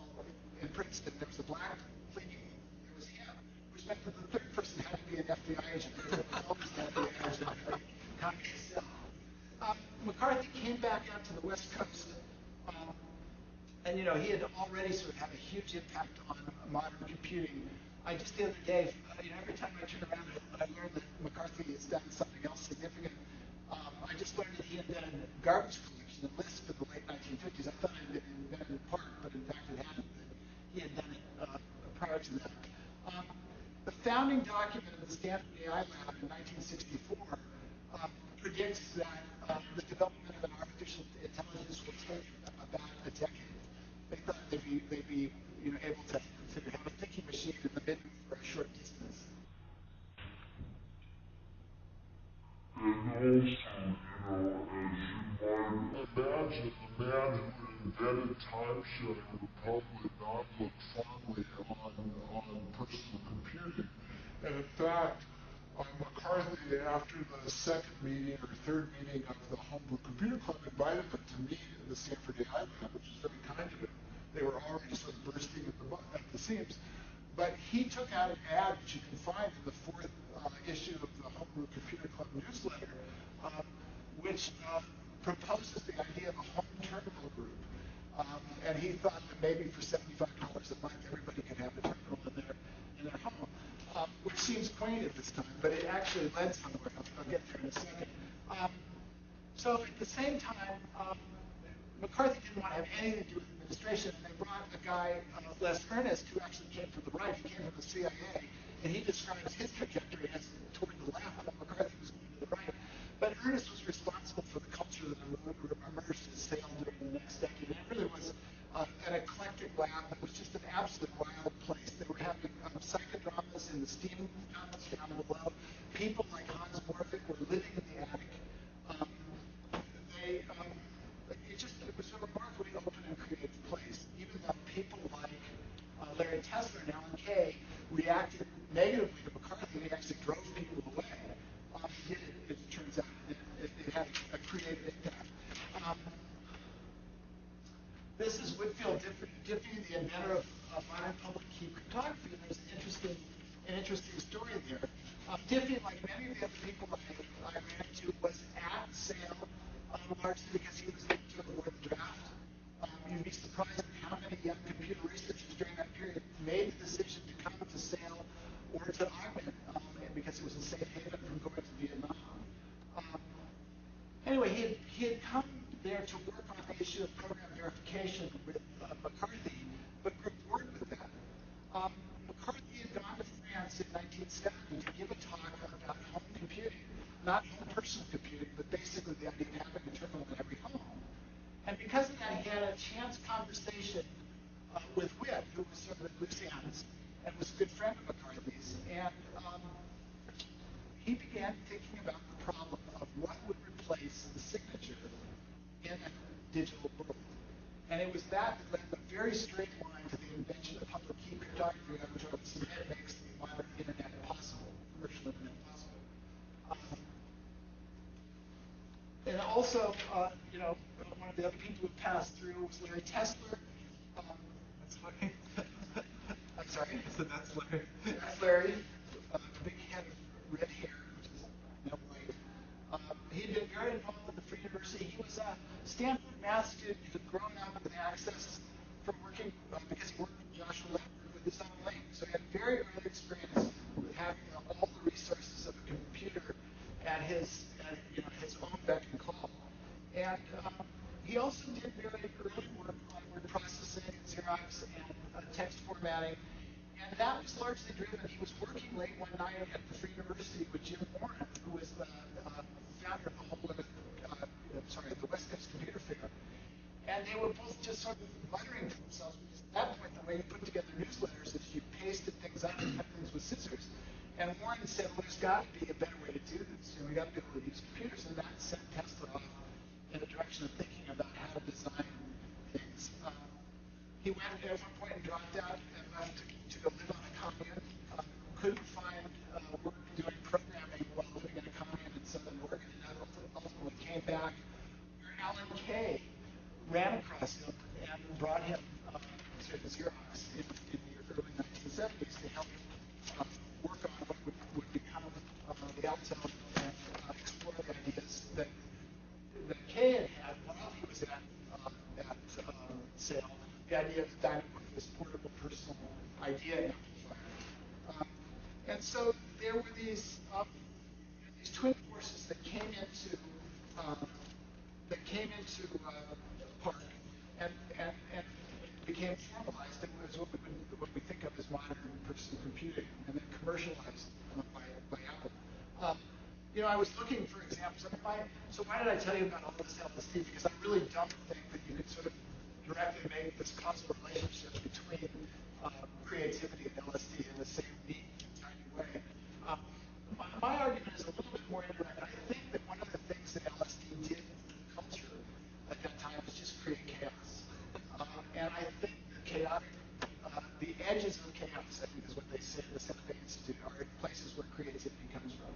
in Princeton. There was a black lady, there was him, which meant that the third person had to be an FBI agent, because there was always an FBI agent in the Communist cell. McCarthy came back out to the West Coast, and he had already sort of had a huge impact on modern computing. Just the other day, every time I turn around, I learn that McCarthy has done something else significant. I just learned that he invented garbage collection and lists for the late 1950s. I thought it had been invented in part, but in fact it hadn't. He had done it prior to that. The founding document of the Stanford AI Lab in 1964 predicts that the development of an artificial intelligence will take about a decade. They thought they'd be able to have a thinking machine in the bin for a short distance. And also, as you might imagine, the man who invented time sharing would probably not look fondly on personal computing. And in fact, McCarthy, after the second meeting or third meeting of the Homebrew Computer Club, invited them to meet in the Stanford AI Lab, which is very kind of him. They were already sort of bursting at the seams. But he took out an ad, which you can find in the 4th issue of the Homebrew Computer Club newsletter, which proposes the idea of a home terminal group. And he thought that maybe for $75 a month, everybody could have a terminal in their home, which seems quaint at this time, but it actually led somewhere. I'll get there in a second. So at the same time, McCarthy didn't want to have anything to do with administration, and they brought a guy, Les Ernest, who actually came from the right. He came from the CIA, and he describes his trajectory as toward the left, while McCarthy was going to the right. But Ernest was responsible for the culture that emerged at Sale during the next decade. And it really was an eclectic lab that was just an absolute wild place. They were having psychodramas in the steam tunnels down below. People like Hans Morfick were living in the attic. It was a remarkably open and creative place, even though people like Larry Tesler and Alan Kay reacted negatively to McCarthy. They actually drove people away. He did it, as it turns out. It had a creative impact. This is Whitfield Diffie, the inventor of modern public key cryptography, and there's an interesting story there. Diffie, like many of the other people I ran into, was at Sale, largely because he was able to award the draft. You'd be surprised at how many young computer researchers during that period made the decision to come to Sale or to Augment because it was a safe haven from going to Vietnam. Anyway, he had come there to work on the issue of program verification with McCarthy, but grew bored with that. McCarthy had gone to France in 1970 to give a talk about home computing, not home personal computing, but basically the idea of having a terminal in every home. And because of that, he had a chance conversation with Whit, who was sort of Lucian's, and was a good friend of McCarthy's. And he began thinking about the problem of what would replace the signature in a digital world. And it was that led a very straight line to the invention of public key cryptography, which I would submit makes the modern internet possible, commercial internet possible. And also, one of the other people who passed through was Larry Tesler. That's sorry? So that's Larry. That's Larry, big head of red hair, which is no white. He had been very involved with the Free University. He was a Stanford math student who had grown up with access from working, because he worked with Joshua Lambert with his own link. So he had very early experience with having all the resources of a computer at his own beck and call. And he also did very early work on word processing, Xerox, and text formatting. And that was largely driven. He was working late one night at the Free University with Jim Warren, who was the founder of the West Coast Computer Fair. And they were both just sort of muttering to themselves, because at that point, the way you put together newsletters is you pasted things up and cut things with scissors. And Warren said, well, there's got to be a better way to do this. We got to be able to use computers. And that sent Tesla off in the direction of thinking about how to design things. He went at one point and dropped out and left to go live on a commune. Couldn't find work doing programming while living in a commune in Southern Oregon, and ultimately came back where Alan Kay ran across him and brought him to Xerox in the early 1970s to help work on what would become the Alto and explore the ideas that Kay had while he was at Sale, the idea of the Dynamo, this portable personal idea amplifier. And so there were these twin forces that came into Park and became formalized as what we think of as modern personal computing, and then commercialized by Apple. I was looking for examples. So why did I tell you about all this LSD? Because I really don't think that you could sort of directly make this causal relationship between creativity and LSD in the same neat, tiny way. My argument is a little bit more indirect. I think that one of the things that LSD did in the culture at that time was just create chaos. And I think the edges of chaos, I think is what they say at the Seneca Institute, are places where creativity comes from.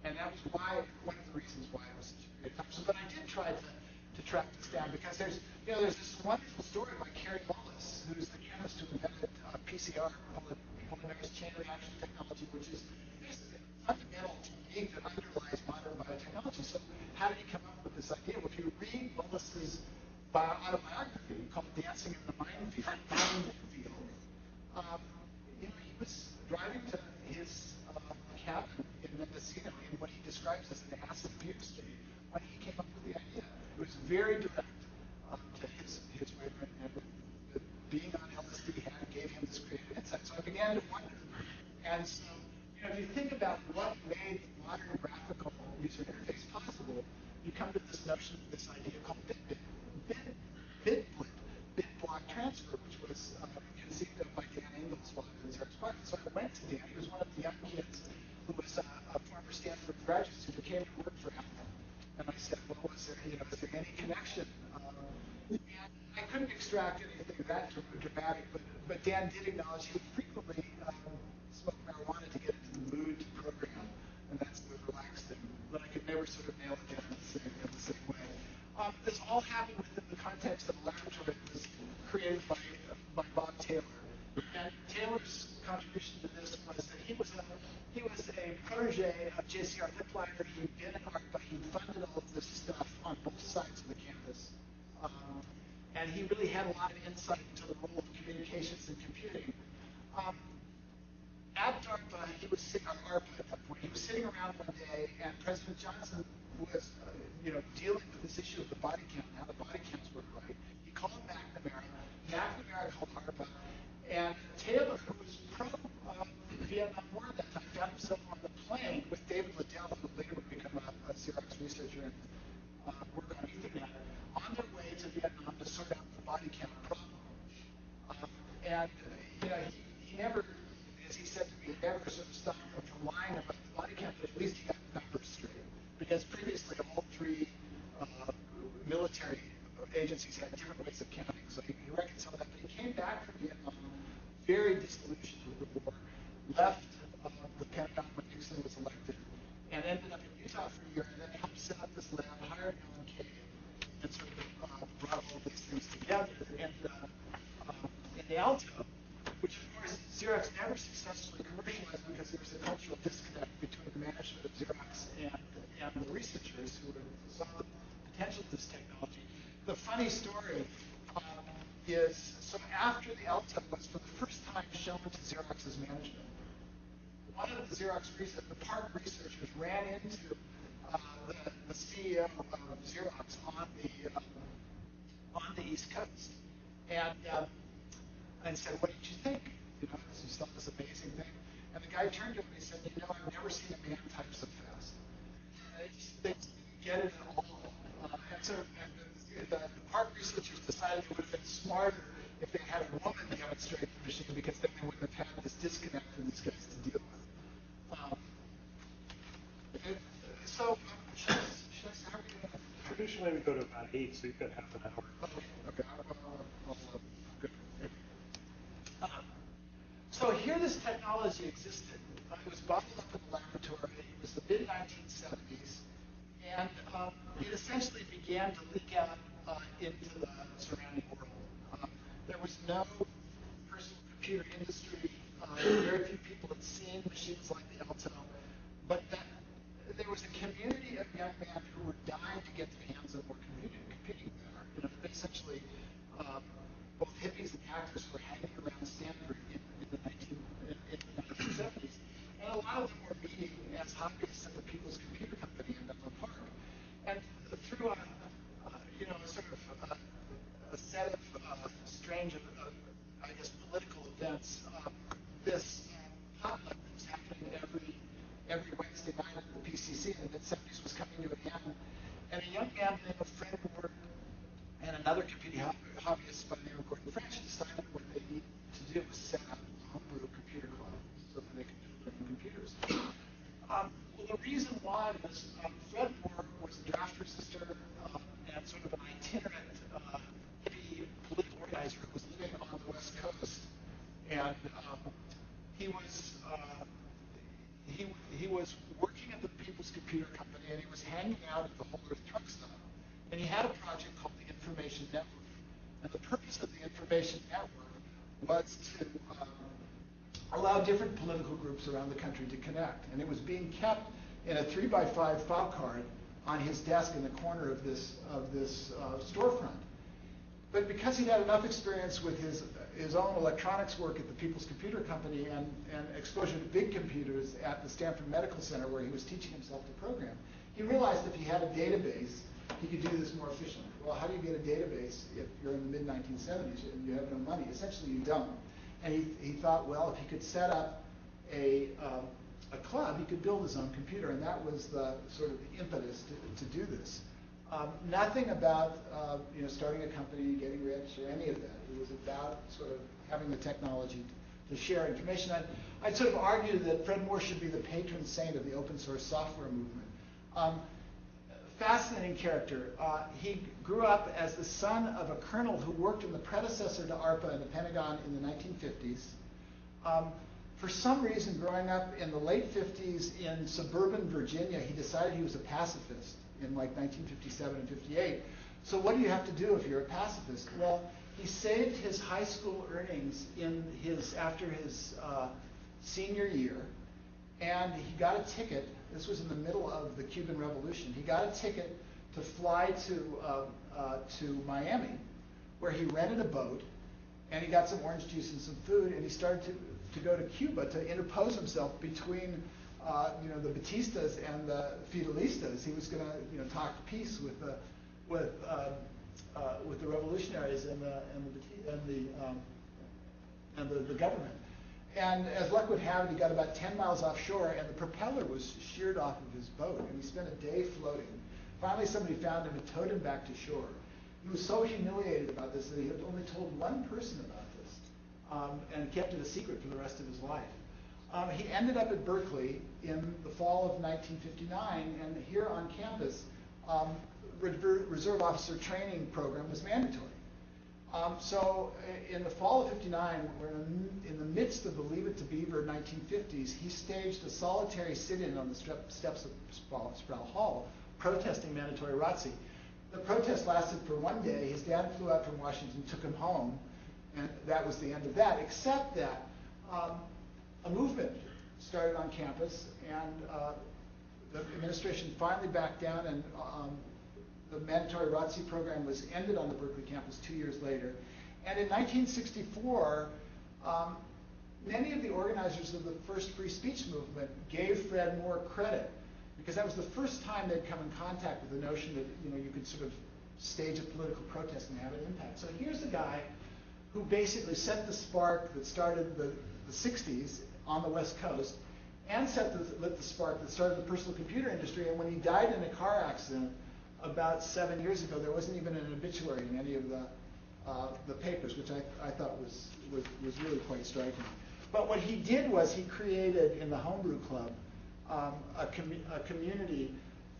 And that was one of the reasons why it was such a great time. So, but I did try to track this down, because there's this wonderful story by Carey Mullis, who's the chemist who invented PCR, polymerase chain reaction technology, which is basically a fundamental technique that underlies modern biotechnology. So how did he come up with this idea? Well, if you read Mullis's autobiography called Dancing in the Minefield, he was driving to his cabin in Mendocino in what he describes as an acid fear state when he came up with the idea. It was very direct to his way of writing it. Being on LSD gave him this creative insight. So I began to wonder. And so, if you think about what made the modern graphical user interface possible, you come to this notion of this idea called bit block transfer, which was conceived of by Dan Ingalls while he was at Xerox. So I went to Dan. He was one of the young kids who was a former Stanford graduate student who came to work for Apple. And I said, well, is there any connection? And I couldn't extract anything that dramatic, but Dan did acknowledge he would frequently smoke marijuana to get into the mood to program, and that's what relaxed him. But I could never sort of nail it down in the same way. This all happened within the context of a laboratory that was created by Bob Taylor. And Taylor's contribution to this was that he was a protege of J.C.R. Lippleiter. He'd been at ARPA. He'd funded all of this stuff on both sides of the campus. And he really had a lot of insight into the role of communications and computing. At DARPA, he was sitting on ARPA at that point. He was sitting around one day, and President Johnson was, dealing with this issue of the body count, how the body counts work right. He called McNamara. McNamara called ARPA, and Taylor, who was pro-Vietnam War at that time, found himself on the plane with David Liddell, who later would become a Xerox researcher and work on Ethernet, on their way to Vietnam to sort out the body count problem. He never, as he said to me, never sort of stopped from lying about the body count, but at least he got the numbers straight. Because previously, all three military agencies had different ways of counting, so he reconciled that. But he came back from Vietnam very disillusioned with the war, left the Pentagon when Nixon was elected, and ended up in Utah for a year, and then helped set up this lab, hired Alan Kay, and sort of brought all these things together. And in the Alto, which of course Xerox researchers who saw the potential of this technology. The funny story is, so after the Elta was for the first time shown to Xerox's management, one of the the Park researchers ran into the CEO of Xerox on the East Coast, and said, "What did you think? You know, you saw this amazing thing." And the guy turned to him and he said, "You know, I've never seen a man type so fast." And they didn't get it at all. And so the Park researchers decided it would have been smarter if they had a woman demonstrate the machine, because then they wouldn't have had this disconnect for these guys to deal with. So, should I start? Traditionally, we go to about 8, so you've got half an hour. Okay. Good. So here this technology existed. It was bottled up in the laboratory. It was the mid-1970s. And it essentially began to leak out into the surrounding world. There was no personal computer industry. Very few people had seen machines like the Alto. But there was a community of young men who were dying to get their hands on more computing power. You know, essentially, both hippies and hackers were hanging around Stanford in the 1970s. And a lot of them were meeting as hobbyists at the People's Computer Company in Menlo Park. And through a sort of a set of strange, I guess, political events, this potluck that was happening every Wednesday night at the PCC in the mid-70s was coming to an end. And a young man named Fred Moore and another computing hobbyist by the name of Gordon French decided what they needed to do was set up a homebrew computer club so that they could build their own computers. Well, the reason why was Fred Moore was a draft resistor and sort of an itinerant hippie political organizer who was living on the West Coast, and he was working at the People's Computer Company, and he was hanging out at the Whole Earth Truck Stop, and he had a project called the Information Network. And the purpose of the Information Network was to allow different political groups around the country to connect. And it was being kept in a 3x5 file card on his desk in the corner of this storefront. But because he'd had enough experience with his own electronics work at the People's Computer Company and exposure to big computers at the Stanford Medical Center, where he was teaching himself to program, he realized if he had a database, he could do this more efficiently. Well, how do you get a database if you're in the mid-1970s and you have no money? Essentially, you don't. And he thought, well, if he could set up a club, he could build his own computer, and that was the sort of the impetus to do this. Nothing about starting a company, getting rich, or any of that. It was about sort of having the technology to share information. I'd sort of argue that Fred Moore should be the patron saint of the open source software movement. Fascinating character. He grew up as the son of a colonel who worked in the predecessor to ARPA in the Pentagon in the 1950s. For some reason, growing up in the late 50s in suburban Virginia, he decided he was a pacifist in like 1957 and 58. So what do you have to do if you're a pacifist? Well, he saved his high school earnings after his senior year, and he got a ticket. This was in the middle of the Cuban Revolution. He got a ticket to fly to Miami, where he rented a boat, and he got some orange juice and some food, and he started to go to Cuba to interpose himself between the Batistas and the Feudalistas. He was going to talk peace with the revolutionaries and the government. And as luck would have it, he got about 10 miles offshore, and the propeller was sheared off of his boat, and he spent a day floating. Finally, somebody found him and towed him back to shore. He was so humiliated about this that he had only told one person about this, and kept it a secret for the rest of his life. He ended up at Berkeley in the fall of 1959, and here on campus, reserve officer training program was mandatory. So in the fall of '59, we're in the midst of the Leave It to Beaver 1950s, he staged a solitary sit-in on the steps of Sproul Hall, protesting mandatory ROTC. The protest lasted for one day. His dad flew out from Washington, took him home, and that was the end of that, except that a movement started on campus, and the administration finally backed down, and the mandatory ROTC program was ended on the Berkeley campus 2 years later. And in 1964, many of the organizers of the first free speech movement gave Fred more credit, because that was the first time they'd come in contact with the notion that you could sort of stage a political protest and have an impact. So here's a guy who basically set the spark that started the 60s on the West Coast, and lit the spark that started the personal computer industry. And when he died in a car accident about 7 years ago, there wasn't even an obituary in any of the papers, which I thought was really quite striking. But what he did was he created in the Homebrew Club a community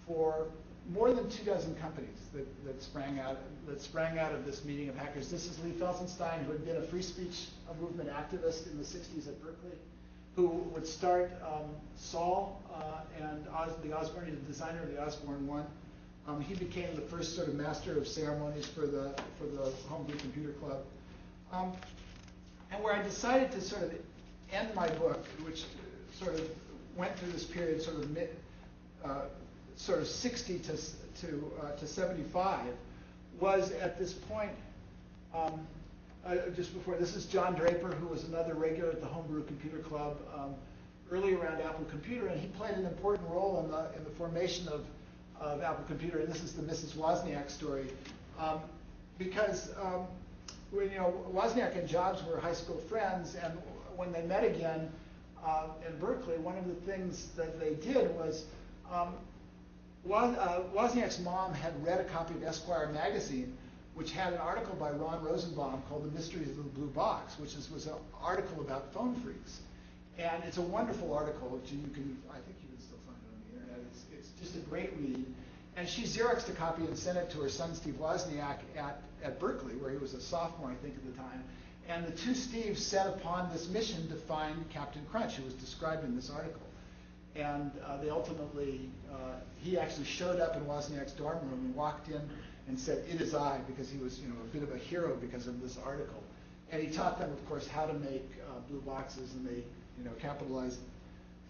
for more than 24 companies that sprang out of this meeting of hackers. This is Lee Felsenstein, who had been a free speech movement activist in the 60s at Berkeley, who would start Sol and the Osborne, the designer of the Osborne 1. He became the first sort of master of ceremonies for the Homebrew Computer Club. And where I decided to sort of end my book, which sort of went through this period sort of 60 to 75, was at this point, just before, this is John Draper, who was another regular at the Homebrew Computer Club early around Apple Computer, and he played an important role in the formation of Apple Computer. And this is the Mrs. Wozniak story, because Wozniak and Jobs were high school friends, and when they met again in Berkeley, one of the things that they did was Wozniak's mom had read a copy of Esquire magazine, which had an article by Ron Rosenbaum called The Mysteries of the Blue Box, which was an article about phone freaks. And it's a wonderful article, which I think you can still find it on the internet. It's just a great read. And she Xeroxed a copy and sent it to her son, Steve Wozniak, at Berkeley, where he was a sophomore, I think, at the time. And the two Steves set upon this mission to find Captain Crunch, who was described in this article. And they ultimately, he actually showed up in Wozniak's dorm room and walked in and said, "It is I," because he was, a bit of a hero because of this article. And he taught them, of course, how to make blue boxes, and they, capitalized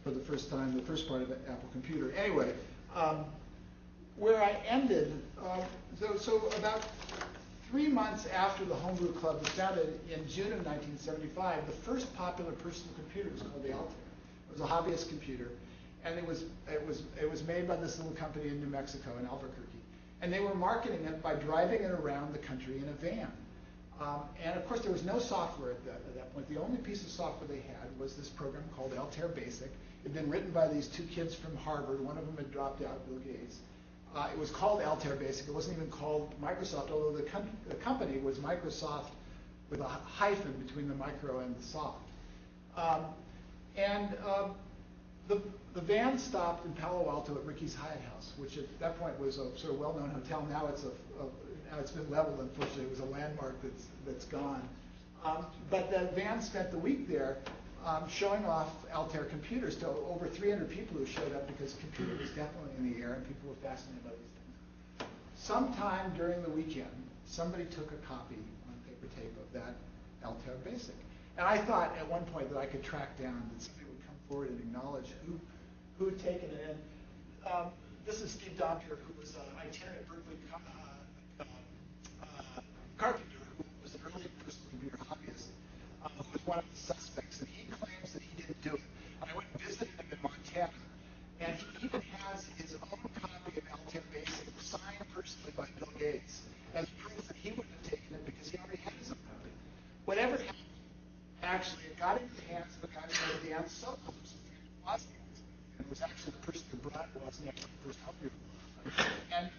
for the first time the first part of Apple Computer. Anyway, where I ended, so about 3 months after the Homebrew Club was founded in June of 1975, the first popular personal computer was called the Altair. It was a hobbyist computer, and it was made by this little company in New Mexico, in Albuquerque. And they were marketing it by driving it around the country in a van. And of course, there was no software at that point. The only piece of software they had was this program called Altair Basic. It had been written by these two kids from Harvard. One of them had dropped out, Bill Gates. It was called Altair Basic. It wasn't even called Microsoft, although the company was Microsoft with a hyphen between the micro and the soft. The van stopped in Palo Alto at Ricky's Hyatt House, which at that point was a sort of well-known hotel. Now it's been leveled. Unfortunately, it was a landmark that's gone. But the van spent the week there, showing off Altair computers to over 300 people who showed up, because computer was definitely in the air and people were fascinated by these things. Sometime during the weekend, somebody took a copy on paper tape of that Altair Basic, and I thought at one point that I could track down that somebody would come forward and acknowledge who had taken it. And this is Steve Dompier, who was an itinerant Berkeley carpenter, who was an early personal computer hobbyist, who was one of the suspects, and he claims that he didn't do it. And I went and visited him in Montana, and he even has his own copy of Altair Basic signed personally by Bill Gates as proof that he wouldn't have taken it because he already had his own copy. Whatever happened, actually, it got into the hands of a guy named Dan Sokol, who's a friend of Wozniak's, and was actually the person who brought Wozniak to the first Homebrew. And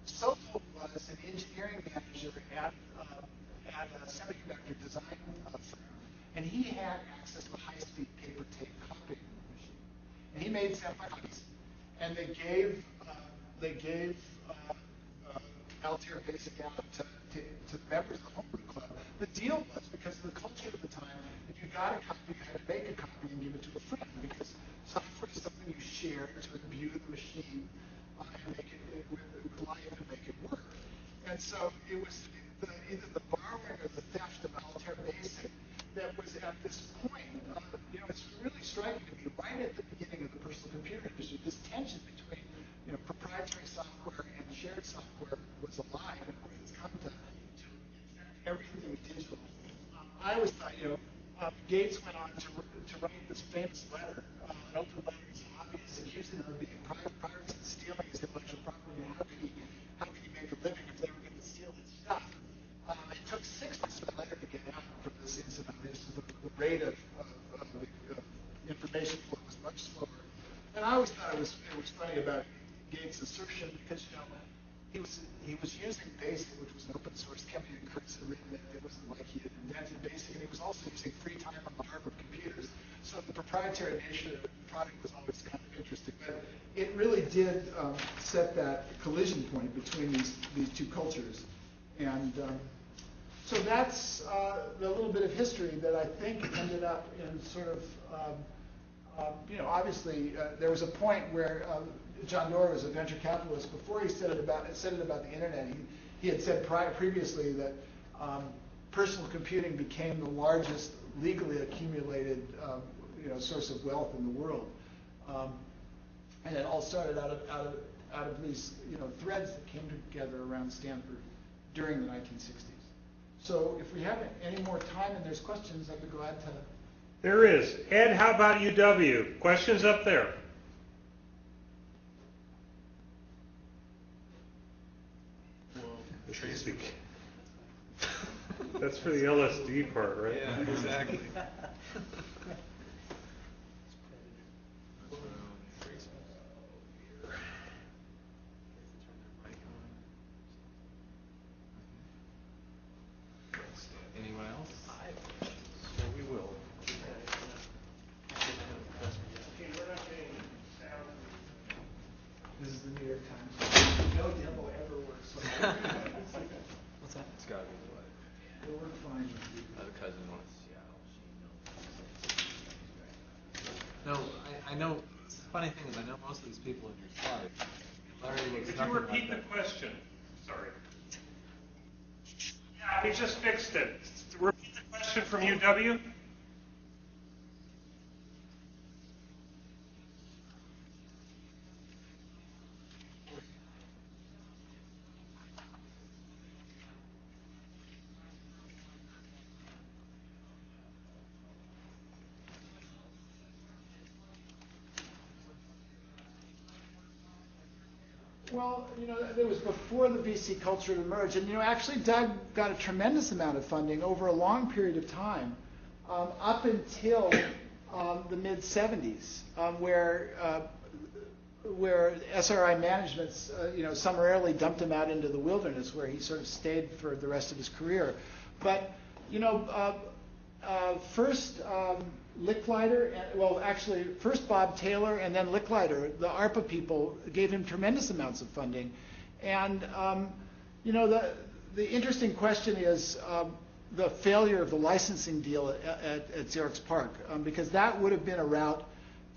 Sokol was an engineering manager at a semiconductor design firm, and he had access to a high-speed paper tape copying machine. And he made sample copies, and they gave Altair Basic out to the members of the Homebrew Club. The deal was, because of the culture at the time, if you got a copy, you had to make a copy and give it to a friend, because software is something you share to imbue the machine and make it with life and make it work. And so it was either the borrowing or the theft of Altair Basic that was at this point it's really striking to me right at the beginning of the personal computer industry, this tension between proprietary software and shared software was alive, and it's come to everything digital. I always thought, Gates went on to write this famous letter, an open letter to hobbyists, accusing them of being pirates and stealing his intellectual property. How could he make a living if they were going to steal his stuff? It took 6 months for the letter to get out from this incident. The rate of information flow was much slower. And I always thought it was funny about Gates' assertion because he was using BASIC, which was an open source. Kevin and Kurtz had written it. It wasn't like he had invented BASIC, and he was also using free time on the Harvard computers. So the proprietary nature of the product was always kind of interesting. But it really did set that collision point between these two cultures. And so that's the little bit of history that I think ended up in sort of, obviously there was a point where John Doerr was a venture capitalist. Before he said it about the internet, he had said previously that personal computing became the largest legally accumulated source of wealth in the world, and it all started out of these threads that came together around Stanford during the 1960s. So if we have any more time and there's questions, I'd be glad to. There is. Ed, how about UW? Questions up there? Tracy. That's for the LSD part, right? Yeah, exactly. Anyone else? So we will. Okay, we're not getting sound. This is the New York Times. No demo ever works. What's that? It's got to be the way. It'll work fine. The cousin wants Seattle. No, I know. The funny thing is, I know most of these people in your slides. Larry looks Could you nothing repeat like the that. question? Sorry. Yeah, he just fixed it. Repeat the question from UW. Well, it was before the VC culture had emerged. And, actually Doug got a tremendous amount of funding over a long period of time, up until the mid-'70s, where SRI managements, summarily dumped him out into the wilderness, where he sort of stayed for the rest of his career. But, first Licklider, first Bob Taylor and then Licklider, the ARPA people, gave him tremendous amounts of funding. And, the interesting question is the failure of the licensing deal at Xerox PARC, because that would have been a route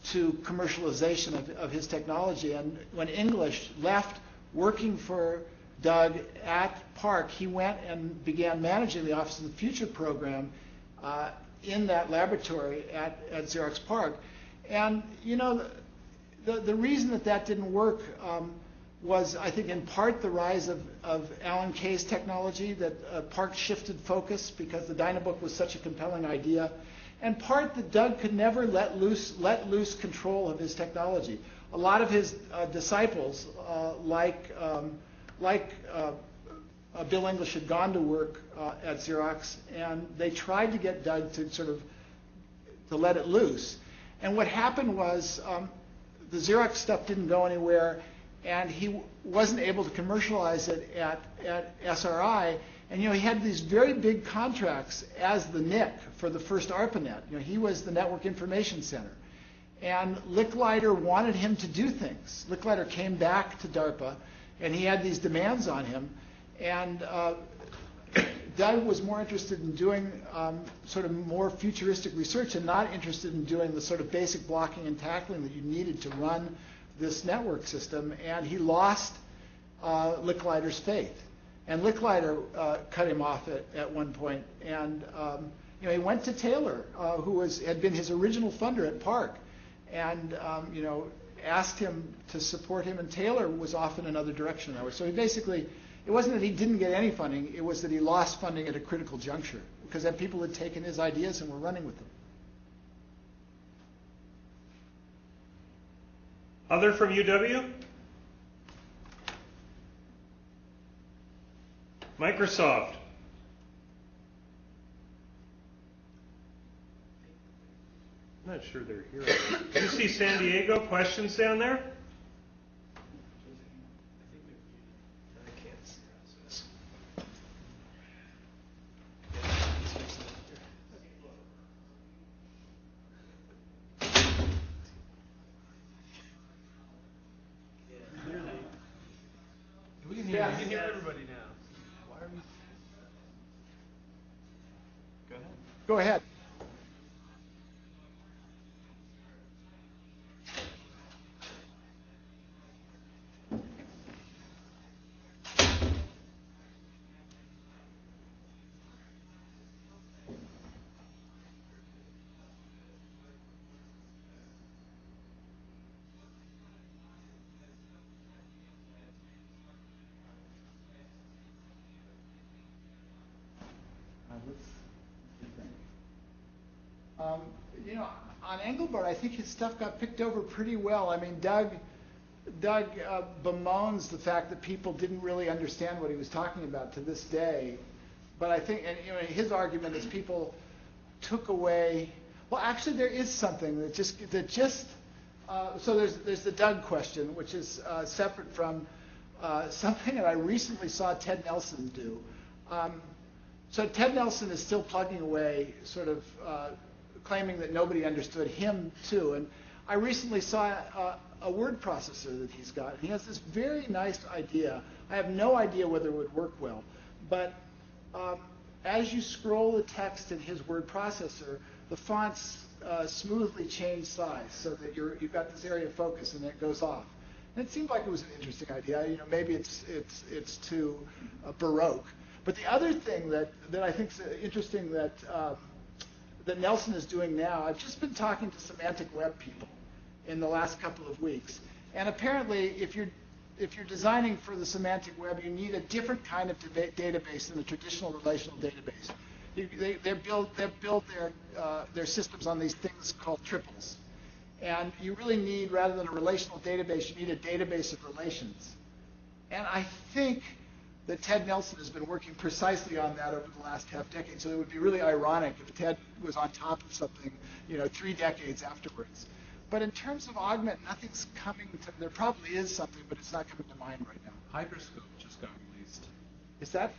to commercialization of his technology. And when English left working for Doug at PARC, he went and began managing the Office of the Future program in that laboratory at Xerox PARC. And, the reason that didn't work was, I think, in part the rise of Alan Kay's technology, that PARC shifted focus because the Dynabook was such a compelling idea, and part that Doug could never let loose control of his technology. A lot of his disciples, Bill English, had gone to work at Xerox, and they tried to get Doug to let it loose. And what happened was the Xerox stuff didn't go anywhere, and he wasn't able to commercialize it at SRI. And he had these very big contracts as the NIC for the first ARPANET. He was the Network Information Center. And Licklider wanted him to do things. Licklider came back to DARPA, and he had these demands on him. And Doug was more interested in doing sort of more futuristic research and not interested in doing the sort of basic blocking and tackling that you needed to run this network system. And he lost Licklider's faith. And Licklider cut him off at one point. And he went to Taylor, who had been his original funder at Park, and asked him to support him, and Taylor was off in another direction that way. So he basically, it wasn't that he didn't get any funding, it was that he lost funding at a critical juncture, because then people had taken his ideas and were running with them. Other from UW? Microsoft. I'm not sure they're here. UC San Diego, questions down there? We can hear everybody now. Why are we? Go ahead. Go ahead. On Engelbart, I think his stuff got picked over pretty well. I mean, Doug bemoans the fact that people didn't really understand what he was talking about to this day. But I think, and his argument is people took away. Well, actually, there is something that just. So there's the Doug question, which is separate from something that I recently saw Ted Nelson do. So Ted Nelson is still plugging away, sort of claiming that nobody understood him too. And I recently saw a word processor that he's got. And he has this very nice idea. I have no idea whether it would work well, but as you scroll the text in his word processor, the fonts smoothly change size so that you've got this area of focus and it goes off. And it seemed like it was an interesting idea. Maybe it's too baroque. But the other thing that I think is interesting that Nelson is doing now, I've just been talking to semantic web people in the last couple of weeks, and apparently if you're designing for the semantic web, you need a different kind of database than a traditional relational database. They build their systems on these things called triples, and you really need, rather than a relational database, you need a database of relations. And I think that Ted Nelson has been working precisely on that over the last half decade. So it would be really ironic if Ted was on top of something, 3 decades afterwards. But in terms of augment, nothing's coming to, there probably is something, but it's not coming to mind right now. Hyperscope just got released. That's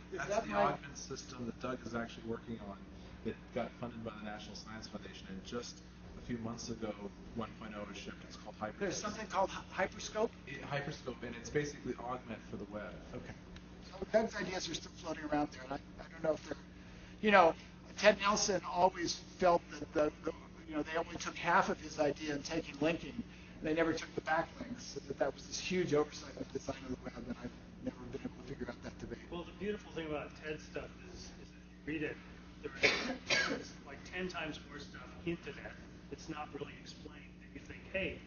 the augment system that Doug is actually working on. It got funded by the National Science Foundation, and just a few months ago, 1.0 was shipped. It's called Hyperscope. There's something called Hyperscope? Hyperscope, and it's basically augment for the web. Okay. Doug's ideas are still floating around there, and I don't know if they're, Ted Nelson always felt that they only took half of his idea in taking linking, and they never took the backlinks, so that was this huge oversight of the design of the web, and I've never been able to figure out that debate. Well, the beautiful thing about Ted's stuff is that if you read it, there's like 10 times more stuff hinted at. It's not really explained. And you think, hey,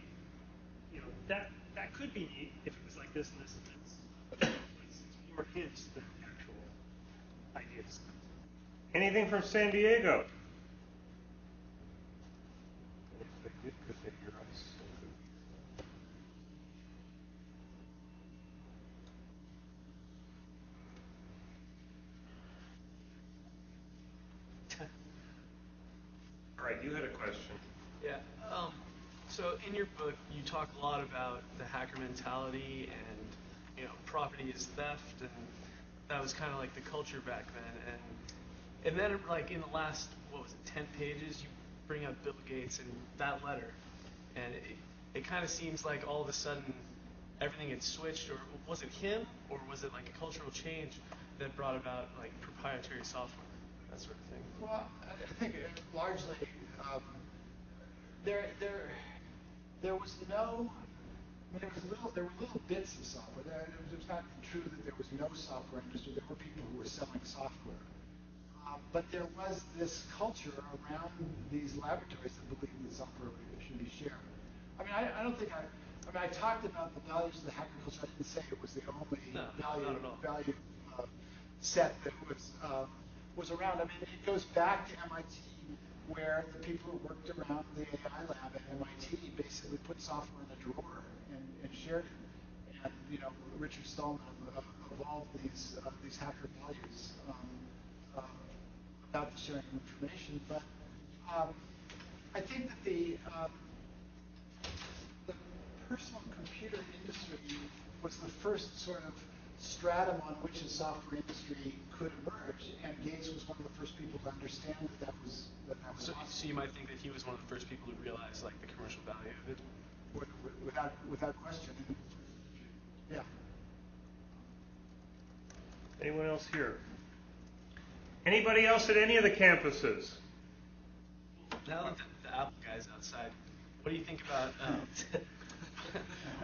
that could be neat if it was like this and this and this. More hints than actual ideas. Anything from San Diego? If they did, could they hear us? All right, you had a question. Yeah. So in your book, you talk a lot about the hacker mentality and property is theft, and that was kind of like the culture back then. And then like in the last 10 pages, you bring up Bill Gates and that letter, and it kind of seems like all of a sudden everything had switched. Or was it him, or was it like a cultural change that brought about like proprietary software, that sort of thing? Well, I think largely there was no. There were little bits of software. It was not true that there was no software industry. There were people who were selling software. But there was this culture around these laboratories that believed that software should be shared. I mean, I don't think I talked about the values of the hacker culture. I didn't say it was the only value set that was around. I mean, it goes back to MIT, where the people who worked around the AI lab at MIT basically put software in a drawer and shared it. And Richard Stallman evolved these hacker values about the sharing of information. But I think that the personal computer industry was the first sort of stratum on which a software industry could emerge, and Gates was one of the first people to understand that was So you might think that he was one of the first people who realized like the commercial value of it. Without question. Yeah. Anyone else here? Anybody else at any of the campuses? Now that the Apple guy's outside, what do you think about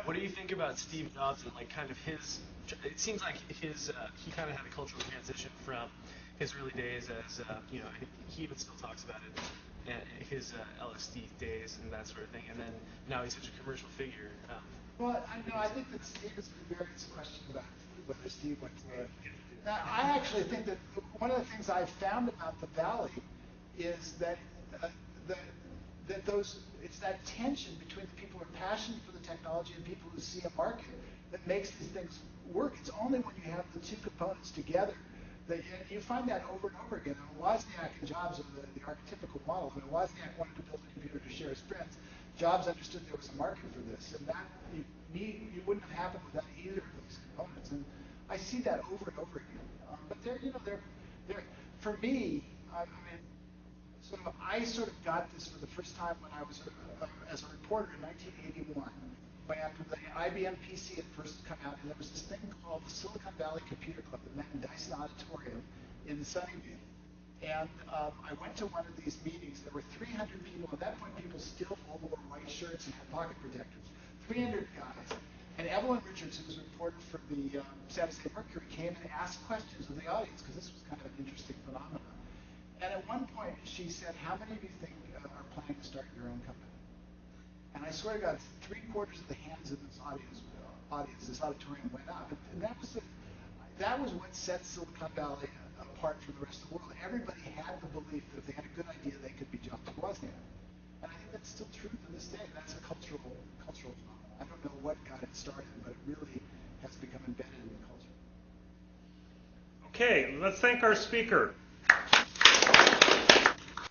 what do you think about Steve Jobs and like kind of his? It seems like his he kind of had a cultural transition from his early days as he even still talks about it, and his LSD days and that sort of thing, and then now he's such a commercial figure. Well, I think that Steve is a various question about whether Steve went to it. Now, I actually think that one of the things I've found about the Valley is that it's that tension between the people who are passionate for the technology and people who see a market that makes these things work. It's only when you have the two components together that you find that over and over again. Wozniak and Jobs are the archetypical model. When Wozniak wanted to build a computer to share his friends, Jobs understood there was a market for this, and that you wouldn't have happened without either of those components. And I see that over and over again. But they're for me. I sort of got this for the first time when I was as a reporter in 1981, after the IBM PC had first come out, and there was this thing called the Silicon Valley Computer Club that met in Dyson Auditorium in Sunnyvale. And I went to one of these meetings. There were 300 people. At that point, people still all wore white shirts and had pocket protectors. 300 guys. And Evelyn Richards, who was a reporter for the San Jose Mercury, came and asked questions of the audience, because this was kind of an interesting phenomenon. And at one point, she said, "How many of you think are planning to start your own company?" And I swear to God, 3/4 of the hands in this this auditorium went up. And that was what set Silicon Valley apart from the rest of the world. Everybody had the belief that if they had a good idea, they could be Jobs or Wozniak. And I think that's still true to this day. That's a cultural phenomenon. I don't know what got it started, but it really has become embedded in the culture. Okay, let's thank our speaker.